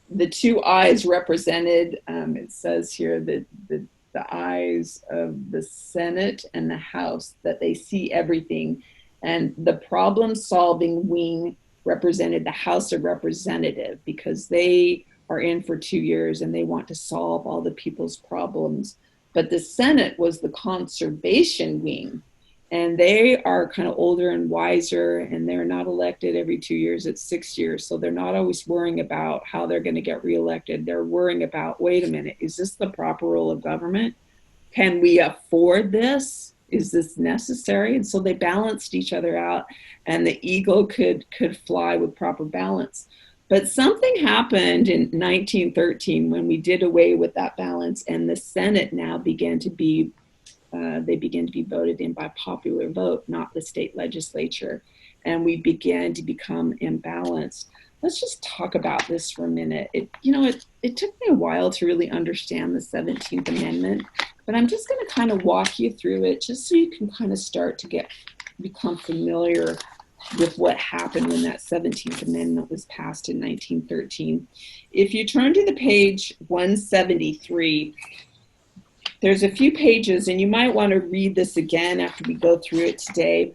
the two eyes represented, it says here, the eyes of the Senate and the House, that they see everything. And the problem-solving wing represented the House of Representatives, because they are in for 2 years and they want to solve all the people's problems. But the Senate was the conservation wing, and they are kind of older and wiser, and they're not elected every 2 years, it's 6 years. So they're not always worrying about how they're going to get reelected. They're worrying about, wait a minute, is this the proper role of government? Can we afford this? Is this necessary? And so they balanced each other out, and the eagle could fly with proper balance. But something happened in 1913 when we did away with that balance, and the Senate now began to be voted in by popular vote, not the state legislature, and we began to become imbalanced. Let's just talk about this for a minute. It took me a while to really understand the 17th Amendment, but I'm just going to kind of walk you through it just so you can kind of start to become familiar with what happened when that 17th Amendment was passed in 1913. If you turn to the page 173, there's a few pages, and you might want to read this again after we go through it today.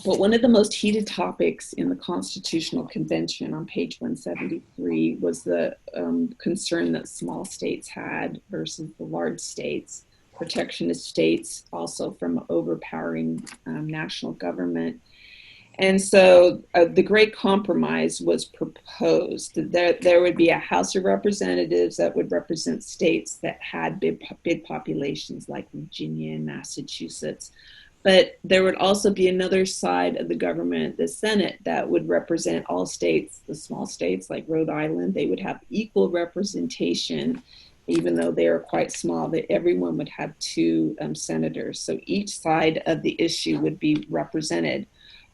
But one of the most heated topics in the Constitutional Convention on page 173 was the concern that small states had versus the large states, protectionist states also from overpowering national government. And so the Great Compromise was proposed. There would be a House of Representatives that would represent states that had big populations like Virginia and Massachusetts. But there would also be another side of the government, the Senate, that would represent all states, the small states like Rhode Island. They would have equal representation, even though they are quite small, that everyone would have two senators. So each side of the issue would be represented.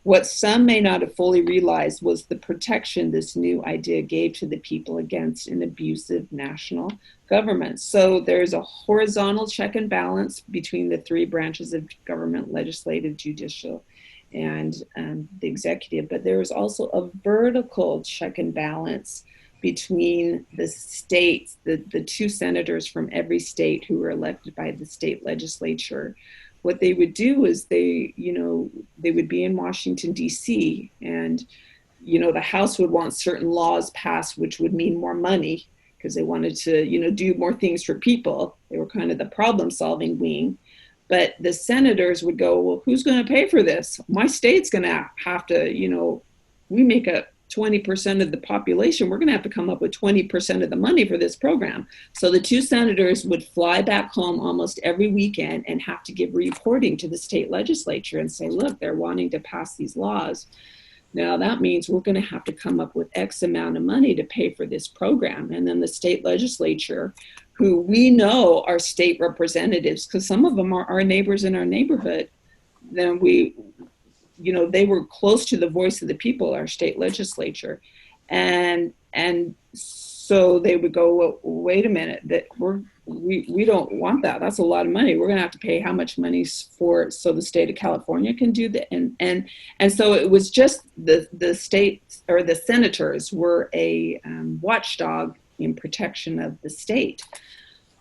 What some may not have fully realized was the protection this new idea gave to the people against an abusive national government. So there's a horizontal check and balance between the three branches of government: legislative, judicial, and the executive. But there is also a vertical check and balance between the states, the two senators from every state who were elected by the state legislature. What they would do is they would be in Washington, D.C., and, the House would want certain laws passed, which would mean more money because they wanted to, do more things for people. They were kind of the problem-solving wing. But the senators would go, well, who's going to pay for this? My state's going to have to, we make up 20% of the population. We're going to have to come up with 20% of the money for this program. So the two senators would fly back home almost every weekend and have to give reporting to the state legislature and say, look, they're wanting to pass these laws. Now that means we're going to have to come up with X amount of money to pay for this program. And then the state legislature, who we know are state representatives, because some of them are our neighbors in our neighborhood, then they were close to the voice of the people, our state legislature. And so they would go, well, wait a minute, that we don't want that. That's a lot of money. We're going to have to pay how much money for so the state of California can do that. And so it was just the state, or the senators were a watchdog in protection of the state.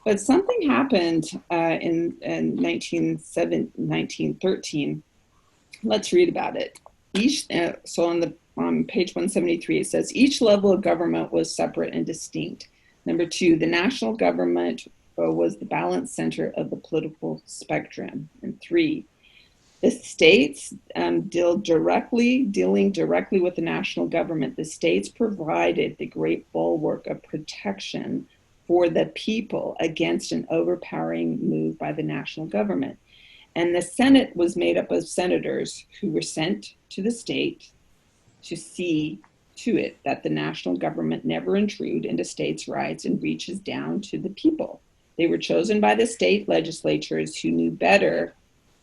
But something happened in 1913. Let's read about it. So on page 173, it says, each level of government was separate and distinct. Number 2, the national government was the balance center of the political spectrum. And 3, the states dealing directly with the national government. The states provided the great bulwark of protection for the people against an overpowering move by the national government. And the Senate was made up of senators who were sent to the state to see to it that the national government never intrude into states' rights and reaches down to the people. They were chosen by the state legislatures who knew better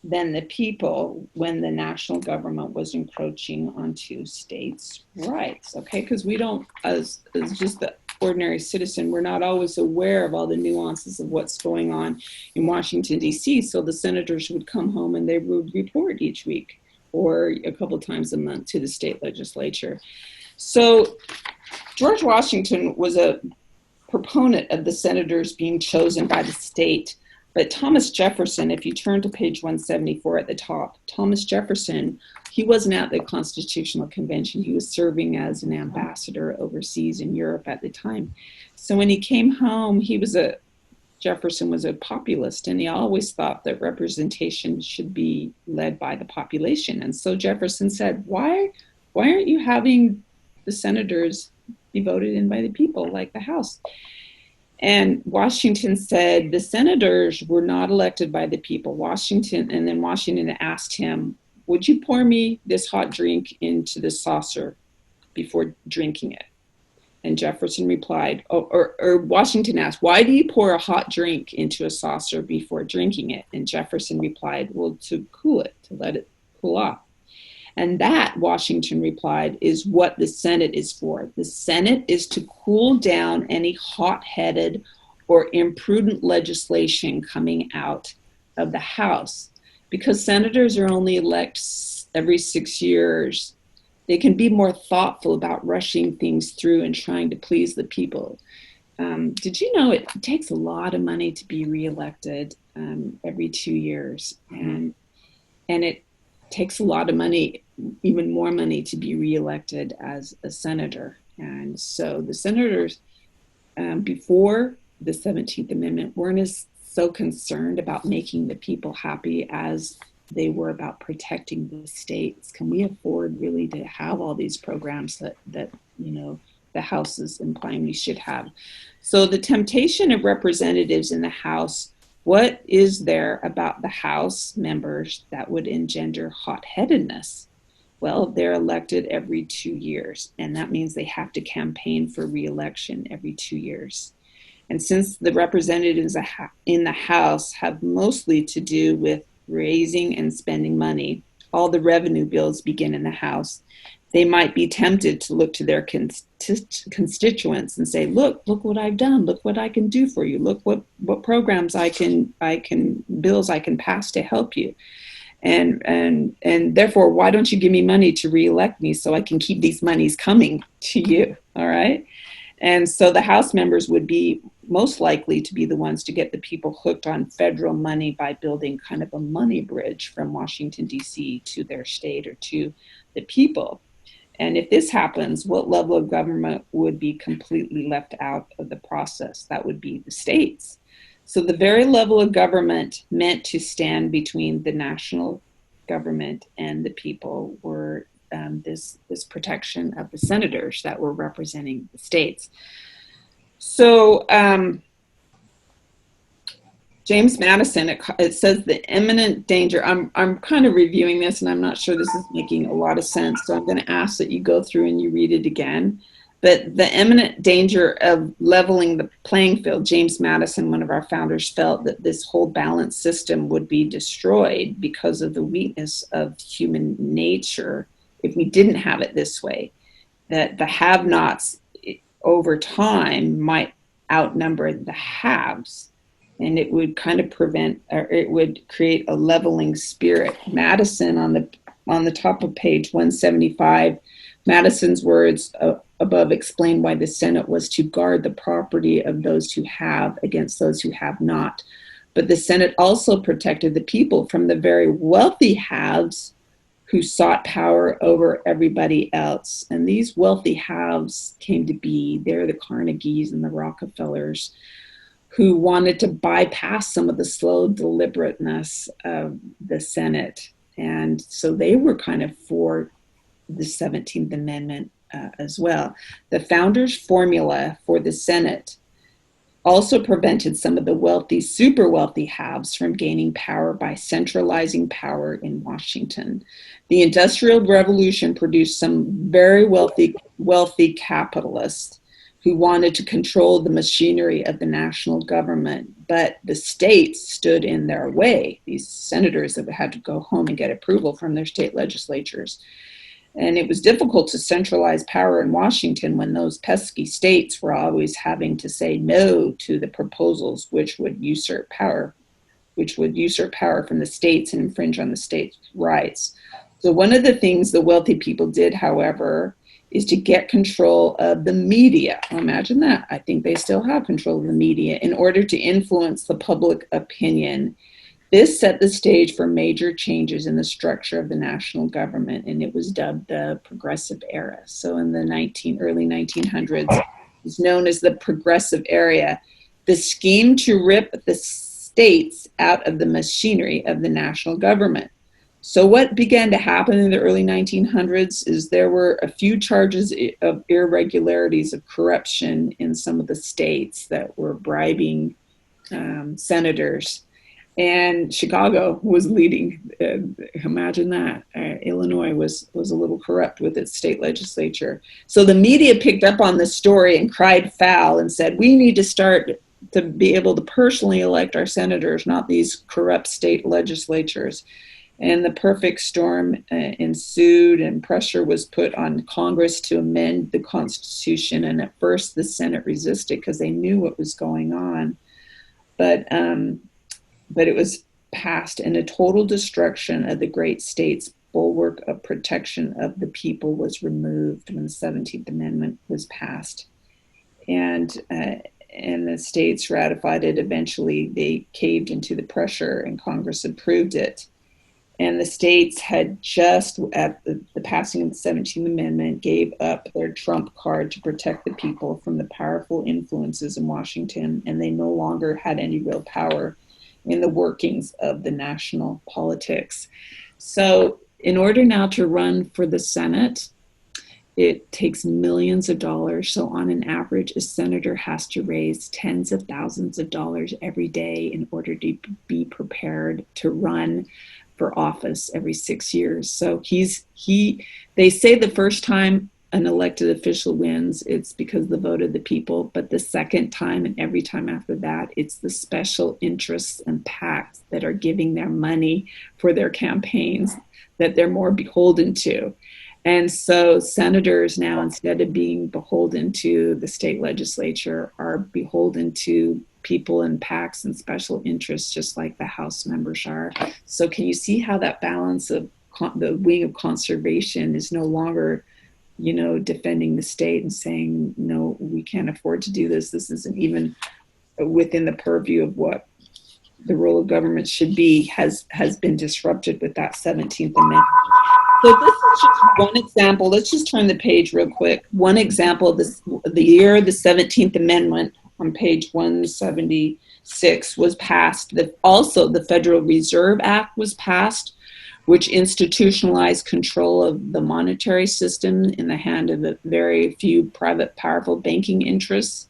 than the people when the national government was encroaching onto states' rights. Okay, because we don't, as just the ordinary citizen, we're not always aware of all the nuances of what's going on in Washington, D.C. So the senators would come home and they would report each week or a couple times a month to the state legislature. So George Washington was a proponent of the senators being chosen by the state. But Thomas Jefferson, if you turn to page 174 at the top, Thomas Jefferson, he wasn't at the Constitutional Convention. He was serving as an ambassador overseas in Europe at the time. So when he came home, Jefferson was a populist, and he always thought that representation should be led by the population. And so Jefferson said, why aren't you having the senators be voted in by the people like the House? And Washington said the senators were not elected by the people. Washington asked him, would you pour me this hot drink into the saucer before drinking it? And Jefferson replied, or Washington asked, why do you pour a hot drink into a saucer before drinking it? And Jefferson replied, well, to cool it, to let it cool off. And that, Washington replied, is what the Senate is for. The Senate is to cool down any hot-headed or imprudent legislation coming out of the House. Because senators are only elected every 6 years, they can be more thoughtful about rushing things through and trying to please the people. Did you know it takes a lot of money to be reelected every 2 years? And takes a lot of money, even more money, to be reelected as a senator. And so the senators, before the 17th Amendment, weren't as so concerned about making the people happy as they were about protecting the states. Can we afford really to have all these programs that the House is implying we should have? So the temptation of representatives in the House, what is there about the House members that would engender hot-headedness? Well, they're elected every 2 years, and that means they have to campaign for re-election every 2 years. And since the representatives in the House have mostly to do with raising and spending money, all the revenue bills begin in the House. They might be tempted to look to their constituents and say, look what I've done. Look what I can do for you. Look what programs bills I can pass to help you. And therefore, why don't you give me money to reelect me so I can keep these monies coming to you? All right. And so the House members would be most likely to be the ones to get the people hooked on federal money by building kind of a money bridge from Washington, D.C. to their state or to the people. And if this happens, what level of government would be completely left out of the process? That would be the states. So the very level of government meant to stand between the national government and the people were this protection of the senators that were representing the states. So James Madison, it says the imminent danger. I'm kind of reviewing this, and I'm not sure this is making a lot of sense. So I'm going to ask that you go through and you read it again. But the imminent danger of leveling the playing field, James Madison, one of our founders, felt that this whole balance system would be destroyed because of the weakness of human nature if we didn't have it this way, that the have-nots over time might outnumber the haves, and it would kind of prevent, or it would create a leveling spirit. Madison, on the top of page 175, Madison's words above explain why the Senate was to guard the property of those who have against those who have not. But the Senate also protected the people from the very wealthy haves who sought power over everybody else. And these wealthy haves came to be, they're the Carnegies and the Rockefellers, who wanted to bypass some of the slow deliberateness of the Senate. And so they were kind of for the 17th Amendment as well. The founders' formula for the Senate also prevented some of the wealthy, super wealthy haves from gaining power by centralizing power in Washington. The Industrial Revolution produced some very wealthy capitalists who wanted to control the machinery of the national government, but the states stood in their way. These senators have had to go home and get approval from their state legislatures. And it was difficult to centralize power in Washington when those pesky states were always having to say no to the proposals which would usurp power from the states and infringe on the states' rights. So one of the things the wealthy people did, however, is to get control of the media. Imagine that. I think they still have control of the media in order to influence the public opinion. This set the stage for major changes in the structure of the national government, and it was dubbed the Progressive Era. So in the early 1900s, it was known as the Progressive Era. The scheme to rip the states out of the machinery of the national government. So what began to happen in the early 1900s is there were a few charges of irregularities of corruption in some of the states that were bribing senators. And Chicago was leading. Imagine that. Illinois was a little corrupt with its state legislature. So the media picked up on this story and cried foul and said, we need to start to be able to personally elect our senators, not these corrupt state legislatures. And the perfect storm ensued, and pressure was put on Congress to amend the Constitution. And at first the Senate resisted because they knew what was going on. But it was passed, and a total destruction of the great state's bulwark of protection of the people was removed when the 17th Amendment was passed. And the states ratified it. Eventually, they caved into the pressure, and Congress approved it. And the states had just, at the passing of the 17th Amendment, gave up their trump card to protect the people from the powerful influences in Washington, and they no longer had any real power in the workings of the national politics. So in order now to run for the Senate, it takes millions of dollars. So on an average, a senator has to raise tens of thousands of dollars every day in order to be prepared to run for office every 6 years. So they say the first time an elected official wins, it's because of the vote of the people. But the second time and every time after that, it's the special interests and PACs that are giving their money for their campaigns that they're more beholden to. And so senators now, instead of being beholden to the state legislature, are beholden to people and PACs and special interests, just like the House members are. So can you see how that balance of the wing of conservation is no longer, defending the state and saying, no, we can't afford to do this. This isn't even within the purview of what the role of government should be, has been disrupted with that 17th Amendment. So this is just one example. Let's just turn the page real quick. One example of this, the year the 17th Amendment on page 176 was passed. Also, the Federal Reserve Act was passed, which institutionalized control of the monetary system in the hand of a very few private, powerful banking interests.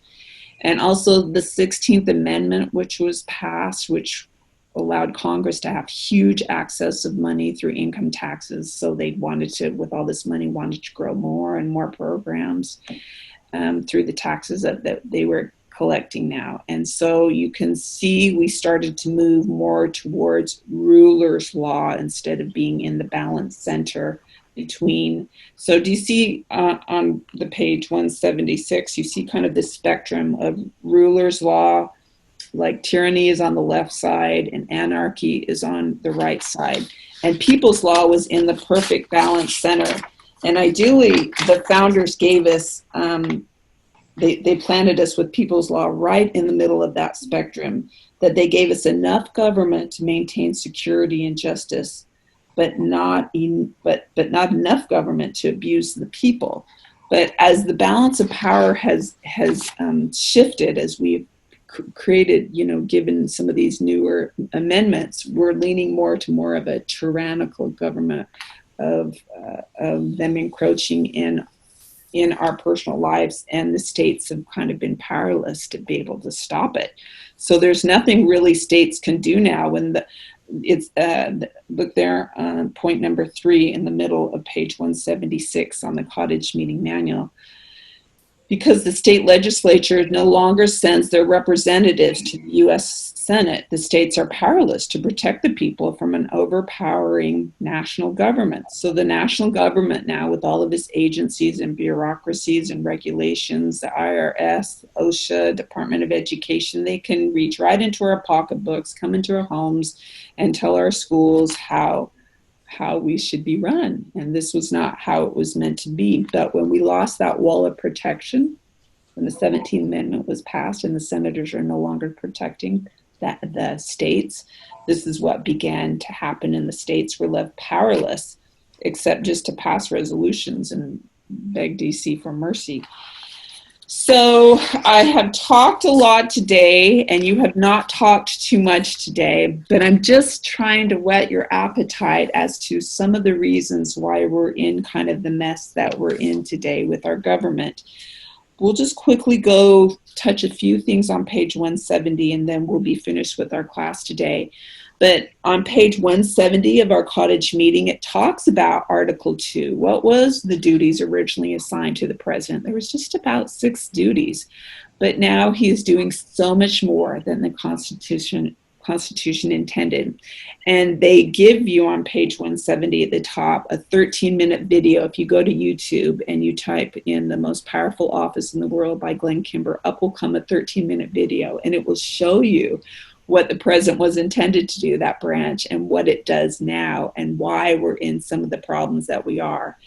And also the 16th Amendment, which was passed, which allowed Congress to have huge access of money through income taxes. So they wanted to, with all this money, wanted to grow more and more programs through the taxes that they were collecting now. And so you can see we started to move more towards ruler's law instead of being in the balanced center between. So do you see on the page 176, you see kind of this spectrum of ruler's law, like tyranny is on the left side and anarchy is on the right side. And people's law was in the perfect balanced center. And ideally, the founders gave us, they planted us with people's law right in the middle of that spectrum, that they gave us enough government to maintain security and justice, but not enough government to abuse the people. But as the balance of power has shifted, as we've created, given some of these newer amendments, we're leaning more to more of a tyrannical government of them encroaching in our personal lives, and the states have kind of been powerless to be able to stop it. So there's nothing really states can do now when look there on point number 3 in the middle of page 176 on the Cottage Meeting Manual. Because the state legislature no longer sends their representatives to the U.S. Senate, the states are powerless to protect the people from an overpowering national government. So the national government now, with all of its agencies and bureaucracies and regulations, the IRS, OSHA, Department of Education, they can reach right into our pocketbooks, come into our homes, and tell our schools how we should be run. And this was not how it was meant to be. But when we lost that wall of protection, when the 17th Amendment was passed and the senators are no longer protecting the states, this is what began to happen, and the states were left powerless, except just to pass resolutions and beg DC for mercy. So I have talked a lot today, and you have not talked too much today, but I'm just trying to whet your appetite as to some of the reasons why we're in kind of the mess that we're in today with our government. We'll just quickly go touch a few things on page 170, and then we'll be finished with our class today. But on page 170 of our cottage meeting, it talks about Article 2. What was the duties originally assigned to the president? There was just about 6 duties, but now he is doing so much more than the Constitution intended. And they give you on page 170 at the top a 13-minute video. If you go to YouTube and you type in the most powerful office in the world by Glenn Kimber, up will come a 13-minute video, and it will show you what the president was intended to do, that branch, and what it does now, and why we're in some of the problems that we are.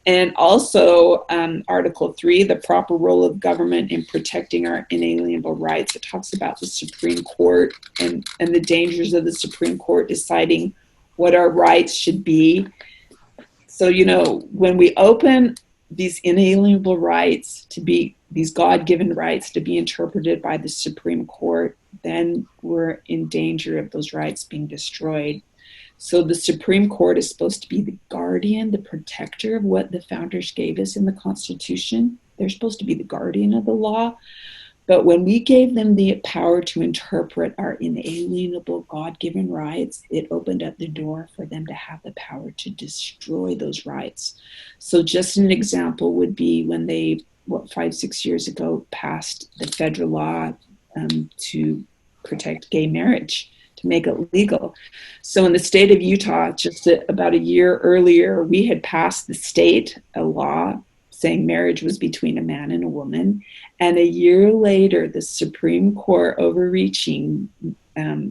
And also Article 3, the proper role of government in protecting our inalienable rights. It talks about the Supreme Court and the dangers of the Supreme Court deciding what our rights should be. So, you know, when we open these inalienable rights to be, these God-given rights to be interpreted by the Supreme Court, then we're in danger of those rights being destroyed. So the Supreme Court is supposed to be the guardian, the protector of what the founders gave us in the Constitution. They're supposed to be the guardian of the law. But when we gave them the power to interpret our inalienable God-given rights, it opened up the door for them to have the power to destroy those rights. So just an example would be when they, 5-6 years ago, passed the federal law to protect gay marriage, to make it legal. So in the state of Utah, just about a year earlier, we had passed the state a law saying marriage was between a man and a woman. And a year later, the Supreme Court overreaching,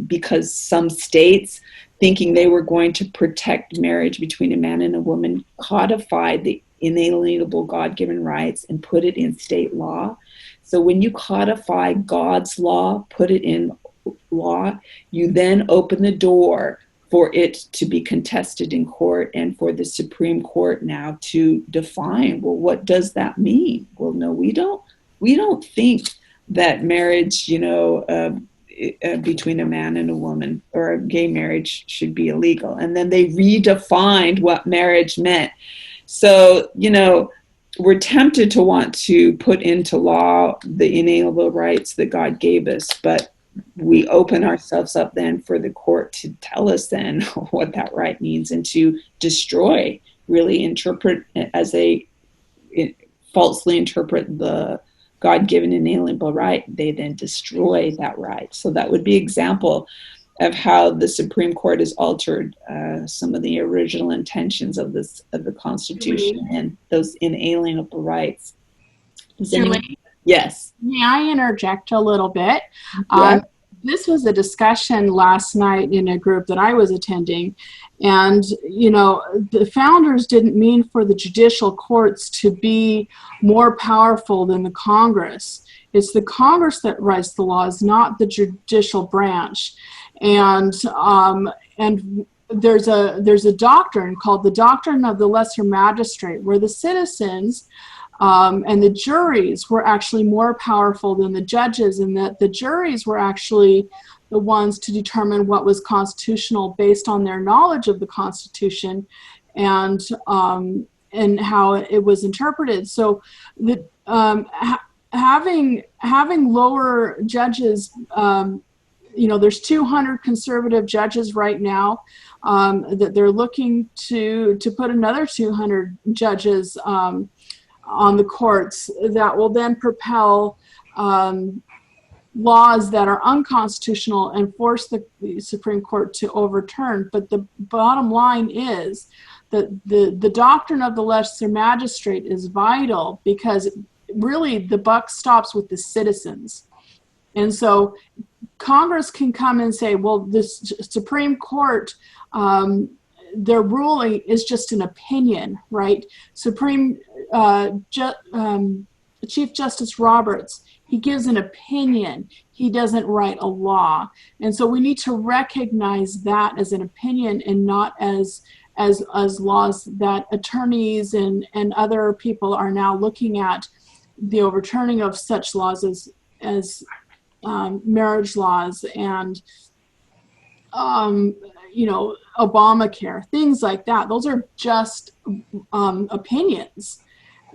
because some states, thinking they were going to protect marriage between a man and a woman, codified the inalienable God-given rights and put it in state law. So when you codify God's law, put it in law, you then open the door for it to be contested in court and for the Supreme Court now to define, well, what does that mean? Well, no, we don't think that marriage, you know, between a man and a woman or a gay marriage should be illegal. And then they redefined what marriage meant. So, you know, we're tempted to want to put into law the inalienable rights that God gave us, but we open ourselves up then for the court to tell us then what that right means and to destroy, really interpret as they falsely interpret the God-given inalienable right, they then destroy that right. So that would be an example of how the Supreme Court has altered some of the original intentions of the Constitution and those inalienable rights. Julie? Yes. May I interject a little bit? Yeah. This was a discussion last night in a group that I was attending. And, you know, the founders didn't mean for the judicial courts to be more powerful than the Congress. It's the Congress that writes the laws, not the judicial branch. And there's a doctrine called the doctrine of the lesser magistrate, where the citizens and the juries were actually more powerful than the judges, and that the juries were actually the ones to determine what was constitutional based on their knowledge of the Constitution and how it was interpreted. So having lower judges, you know, there's 200 conservative judges right now that they're looking to put another 200 judges on the courts that will then propel laws that are unconstitutional and force the Supreme Court to overturn. But the bottom line is that the doctrine of the lesser magistrate is vital, because really the buck stops with the citizens. And so Congress can come and say, well, this Supreme Court, their ruling is just an opinion, right? Chief Justice Roberts, he gives an opinion. He doesn't write a law. And so we need to recognize that as an opinion and not as laws that attorneys and other people are now looking at, the overturning of such laws as marriage laws and you know, Obamacare, things like that. Those are just opinions.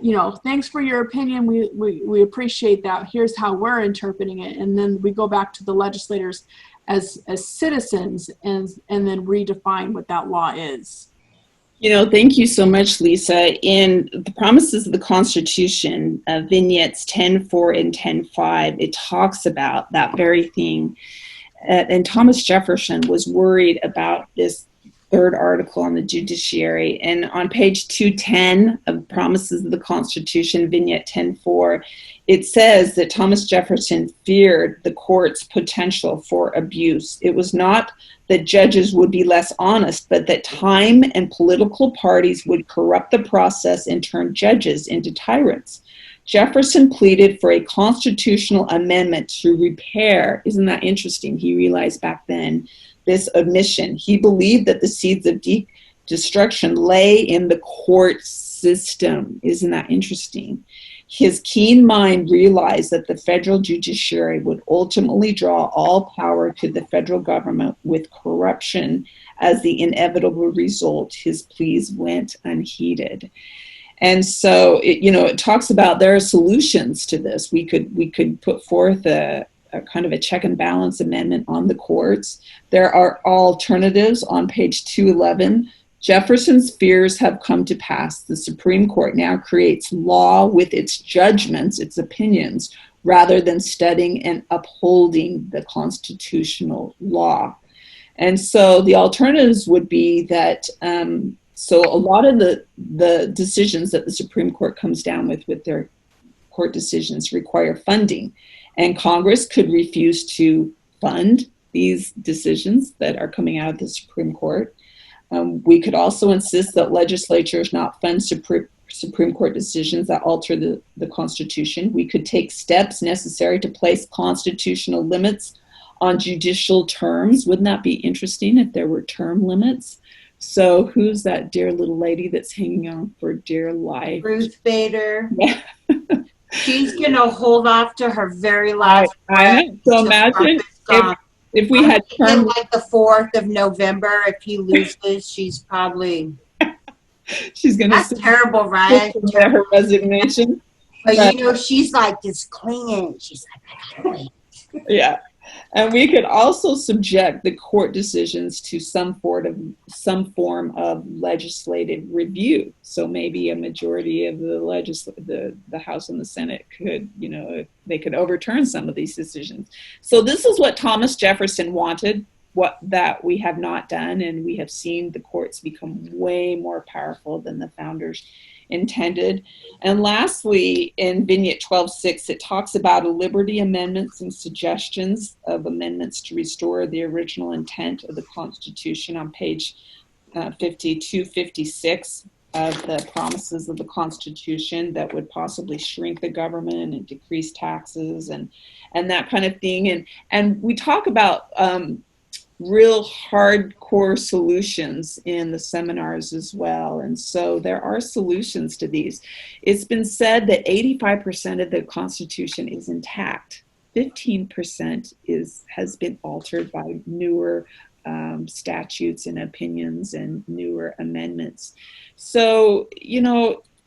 You know, thanks for your opinion. We appreciate that. Here's how we're interpreting it. And then we go back to the legislators as citizens and then redefine what that law is. You know, thank you so much, Lisa. In the Promises of the Constitution, vignettes 10.4 and 10.5, it talks about that very thing. And Thomas Jefferson was worried about this third article on the judiciary. And on page 210 of Promises of the Constitution, vignette 10.4, it says that Thomas Jefferson feared the court's potential for abuse. It was not that judges would be less honest, but that time and political parties would corrupt the process and turn judges into tyrants. Jefferson pleaded for a constitutional amendment to repair, isn't that interesting? He realized back then this admission. He believed that the seeds of destruction lay in the court system. Isn't that interesting? His keen mind realized that the federal judiciary would ultimately draw all power to the federal government, with corruption as the inevitable result. His pleas went unheeded. And so, it talks about there are solutions to this. We could put forth a kind of a check and balance amendment on the courts. There are alternatives on page 211. Jefferson's fears have come to pass. The Supreme Court now creates law with its judgments, its opinions, rather than studying and upholding the constitutional law. And so the alternatives would be that, so a lot of the decisions that the Supreme Court comes down with their court decisions require funding. And Congress could refuse to fund these decisions that are coming out of the Supreme Court. We could also insist that legislatures not fund Supreme Court decisions that alter the Constitution. We could take steps necessary to place constitutional limits on judicial terms. Wouldn't that be interesting if there were term limits? So who's that dear little lady that's hanging on for dear life? Ruth Bader. Yeah. She's going to hold off to her very last I know. So imagine if we had term, like the 4th of November, if he loses, she's probably, she's going to that's terrible, right? her resignation. But she's like just clinging. She's like, I gotta wait. Yeah. And we could also subject the court decisions to some form of legislative review. So maybe a majority of the House and the Senate could, they could overturn some of these decisions. So this is what Thomas Jefferson wanted, that we have not done, and we have seen the courts become way more powerful than the founders intended. And lastly, in Vignette 12.6, it talks about a liberty amendments and suggestions of amendments to restore the original intent of the Constitution on page 52-56 of the promises of the Constitution that would possibly shrink the government and decrease taxes and that kind of thing. And we talk about real hardcore solutions in the seminars as well. And so there are solutions to these. It's been said that 85% of the Constitution is intact. 15% has been altered by newer statutes and opinions and newer amendments. So,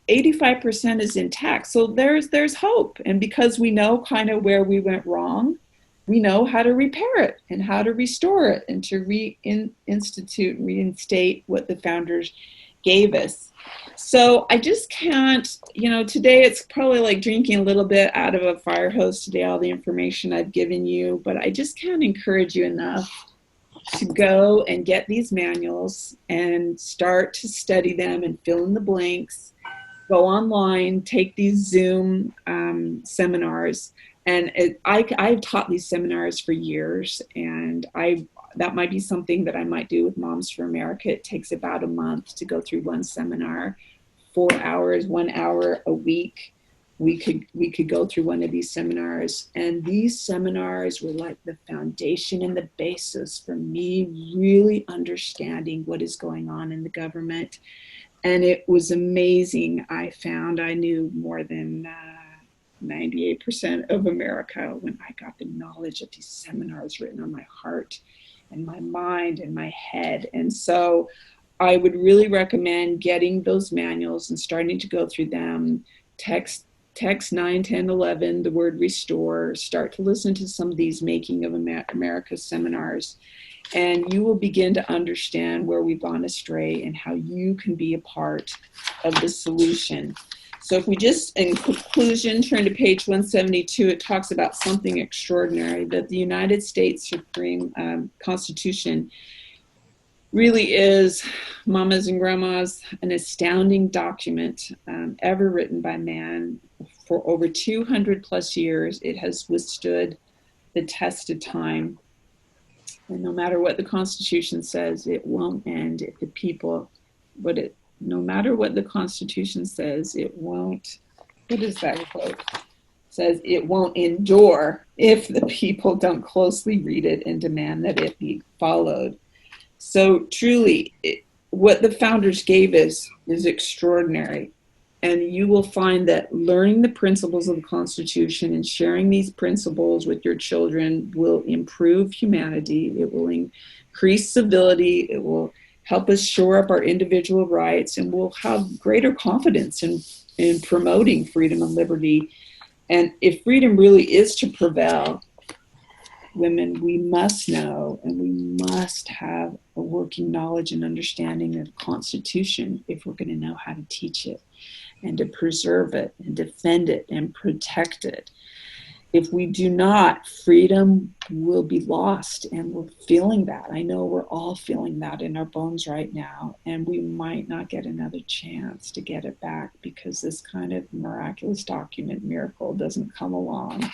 85% is intact. So there's hope. And because we know kind of where we went wrong, we know how to repair it and how to restore it and to reinstate what the founders gave us. So I just can't, today it's probably like drinking a little bit out of a fire hose today, all the information I've given you, but I just can't encourage you enough to go and get these manuals and start to study them and fill in the blanks, go online, take these Zoom seminars. And I've taught these seminars for years, and that might be something that I might do with Moms for America. It takes about a month to go through one seminar, 4 hours, 1 hour a week. We could go through one of these seminars, and these seminars were like the foundation and the basis for me really understanding what is going on in the government. And it was amazing. I found I knew more than 98% of America when I got the knowledge of these seminars written on my heart and my mind and my head. And so I would really recommend getting those manuals and starting to go through them. Text 9, 10, 11, the word restore. Start to listen to some of these Making of America seminars, and you will begin to understand where we've gone astray and how you can be a part of the solution. So if we just, in conclusion, turn to page 172, it talks about something extraordinary, that the United States Supreme Constitution really is, mamas and grandmas, an astounding document ever written by man. For over 200 plus years, it has withstood the test of time. And no matter what the Constitution says, it won't end if the people, no matter what the Constitution says, it won't. What is that quote? says it won't endure if the people don't closely read it and demand that it be followed. So truly, what the founders gave us is extraordinary. And you will find that learning the principles of the Constitution and sharing these principles with your children will improve humanity. It will increase civility. It will help us shore up our individual rights, and we'll have greater confidence in promoting freedom and liberty. And if freedom really is to prevail, women, we must know and we must have a working knowledge and understanding of the Constitution if we're going to know how to teach it and to preserve it and defend it and protect it. If we do not, freedom will be lost, and we're feeling that. I know we're all feeling that in our bones right now, and we might not get another chance to get it back because this kind of miraculous document miracle doesn't come along,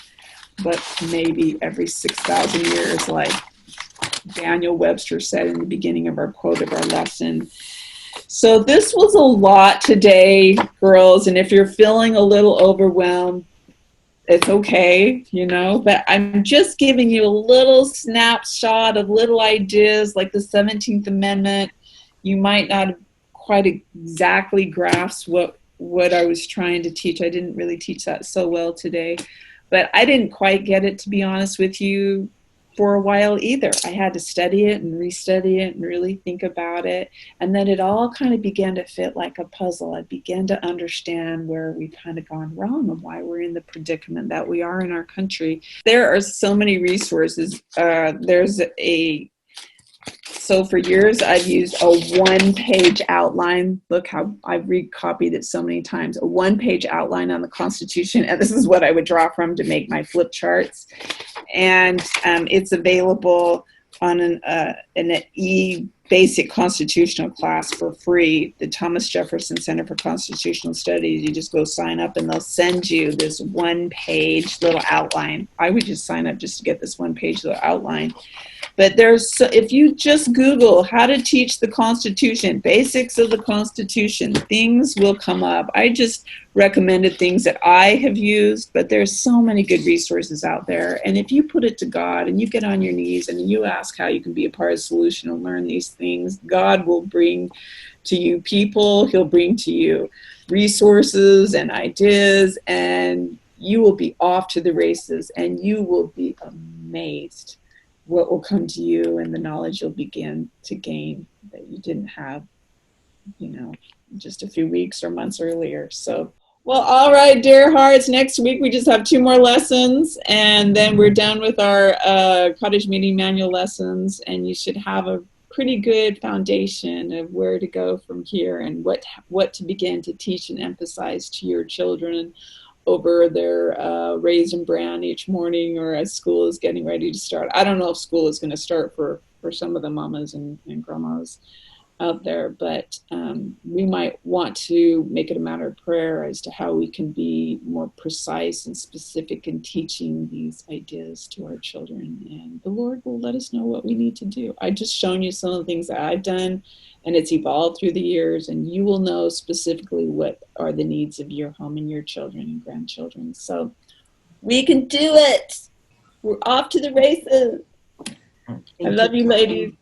but maybe every 6,000 years, like Daniel Webster said in the beginning of our quote of our lesson. So this was a lot today, girls, and if you're feeling a little overwhelmed, it's okay, but I'm just giving you a little snapshot of little ideas like the 17th Amendment. You might not have quite exactly grasp what I was trying to teach. I didn't really teach that so well today, but I didn't quite get it, to be honest with you, for a while either. I had to study it and restudy it and really think about it. And then it all kind of began to fit like a puzzle. I began to understand where we've kind of gone wrong and why we're in the predicament that we are in our country. There are so many resources. So for years, I've used a one-page outline. Look how I've recopied it so many times. A one-page outline on the Constitution. And this is what I would draw from to make my flip charts. And it's available on an e-basic constitutional class for free. The Thomas Jefferson Center for Constitutional Studies. You just go sign up and they'll send you this one-page little outline. I would just sign up just to get this one-page little outline. But if you just Google how to teach the Constitution, basics of the Constitution, things will come up. I just recommended things that I have used, but there's so many good resources out there. And if you put it to God and you get on your knees and you ask how you can be a part of the solution and learn these things, God will bring to you people. He'll bring to you resources and ideas, and you will be off to the races, and you will be amazed what will come to you and the knowledge you'll begin to gain that you didn't have, just a few weeks or months earlier. So, well, all right, dear hearts, next week we just have 2 more lessons, and then we're done with our cottage meeting manual lessons, and you should have a pretty good foundation of where to go from here and what to begin to teach and emphasize to your children over their raisin bran each morning, or as school is getting ready to start. I don't know if school is going to start for some of the mamas and grandmas out there, but we might want to make it a matter of prayer as to how we can be more precise and specific in teaching these ideas to our children. And the Lord will let us know what we need to do. I've just shown you some of the things that I've done, and it's evolved through the years, and you will know specifically what are the needs of your home and your children and grandchildren. So we can do it. We're off to the races. I love you, ladies.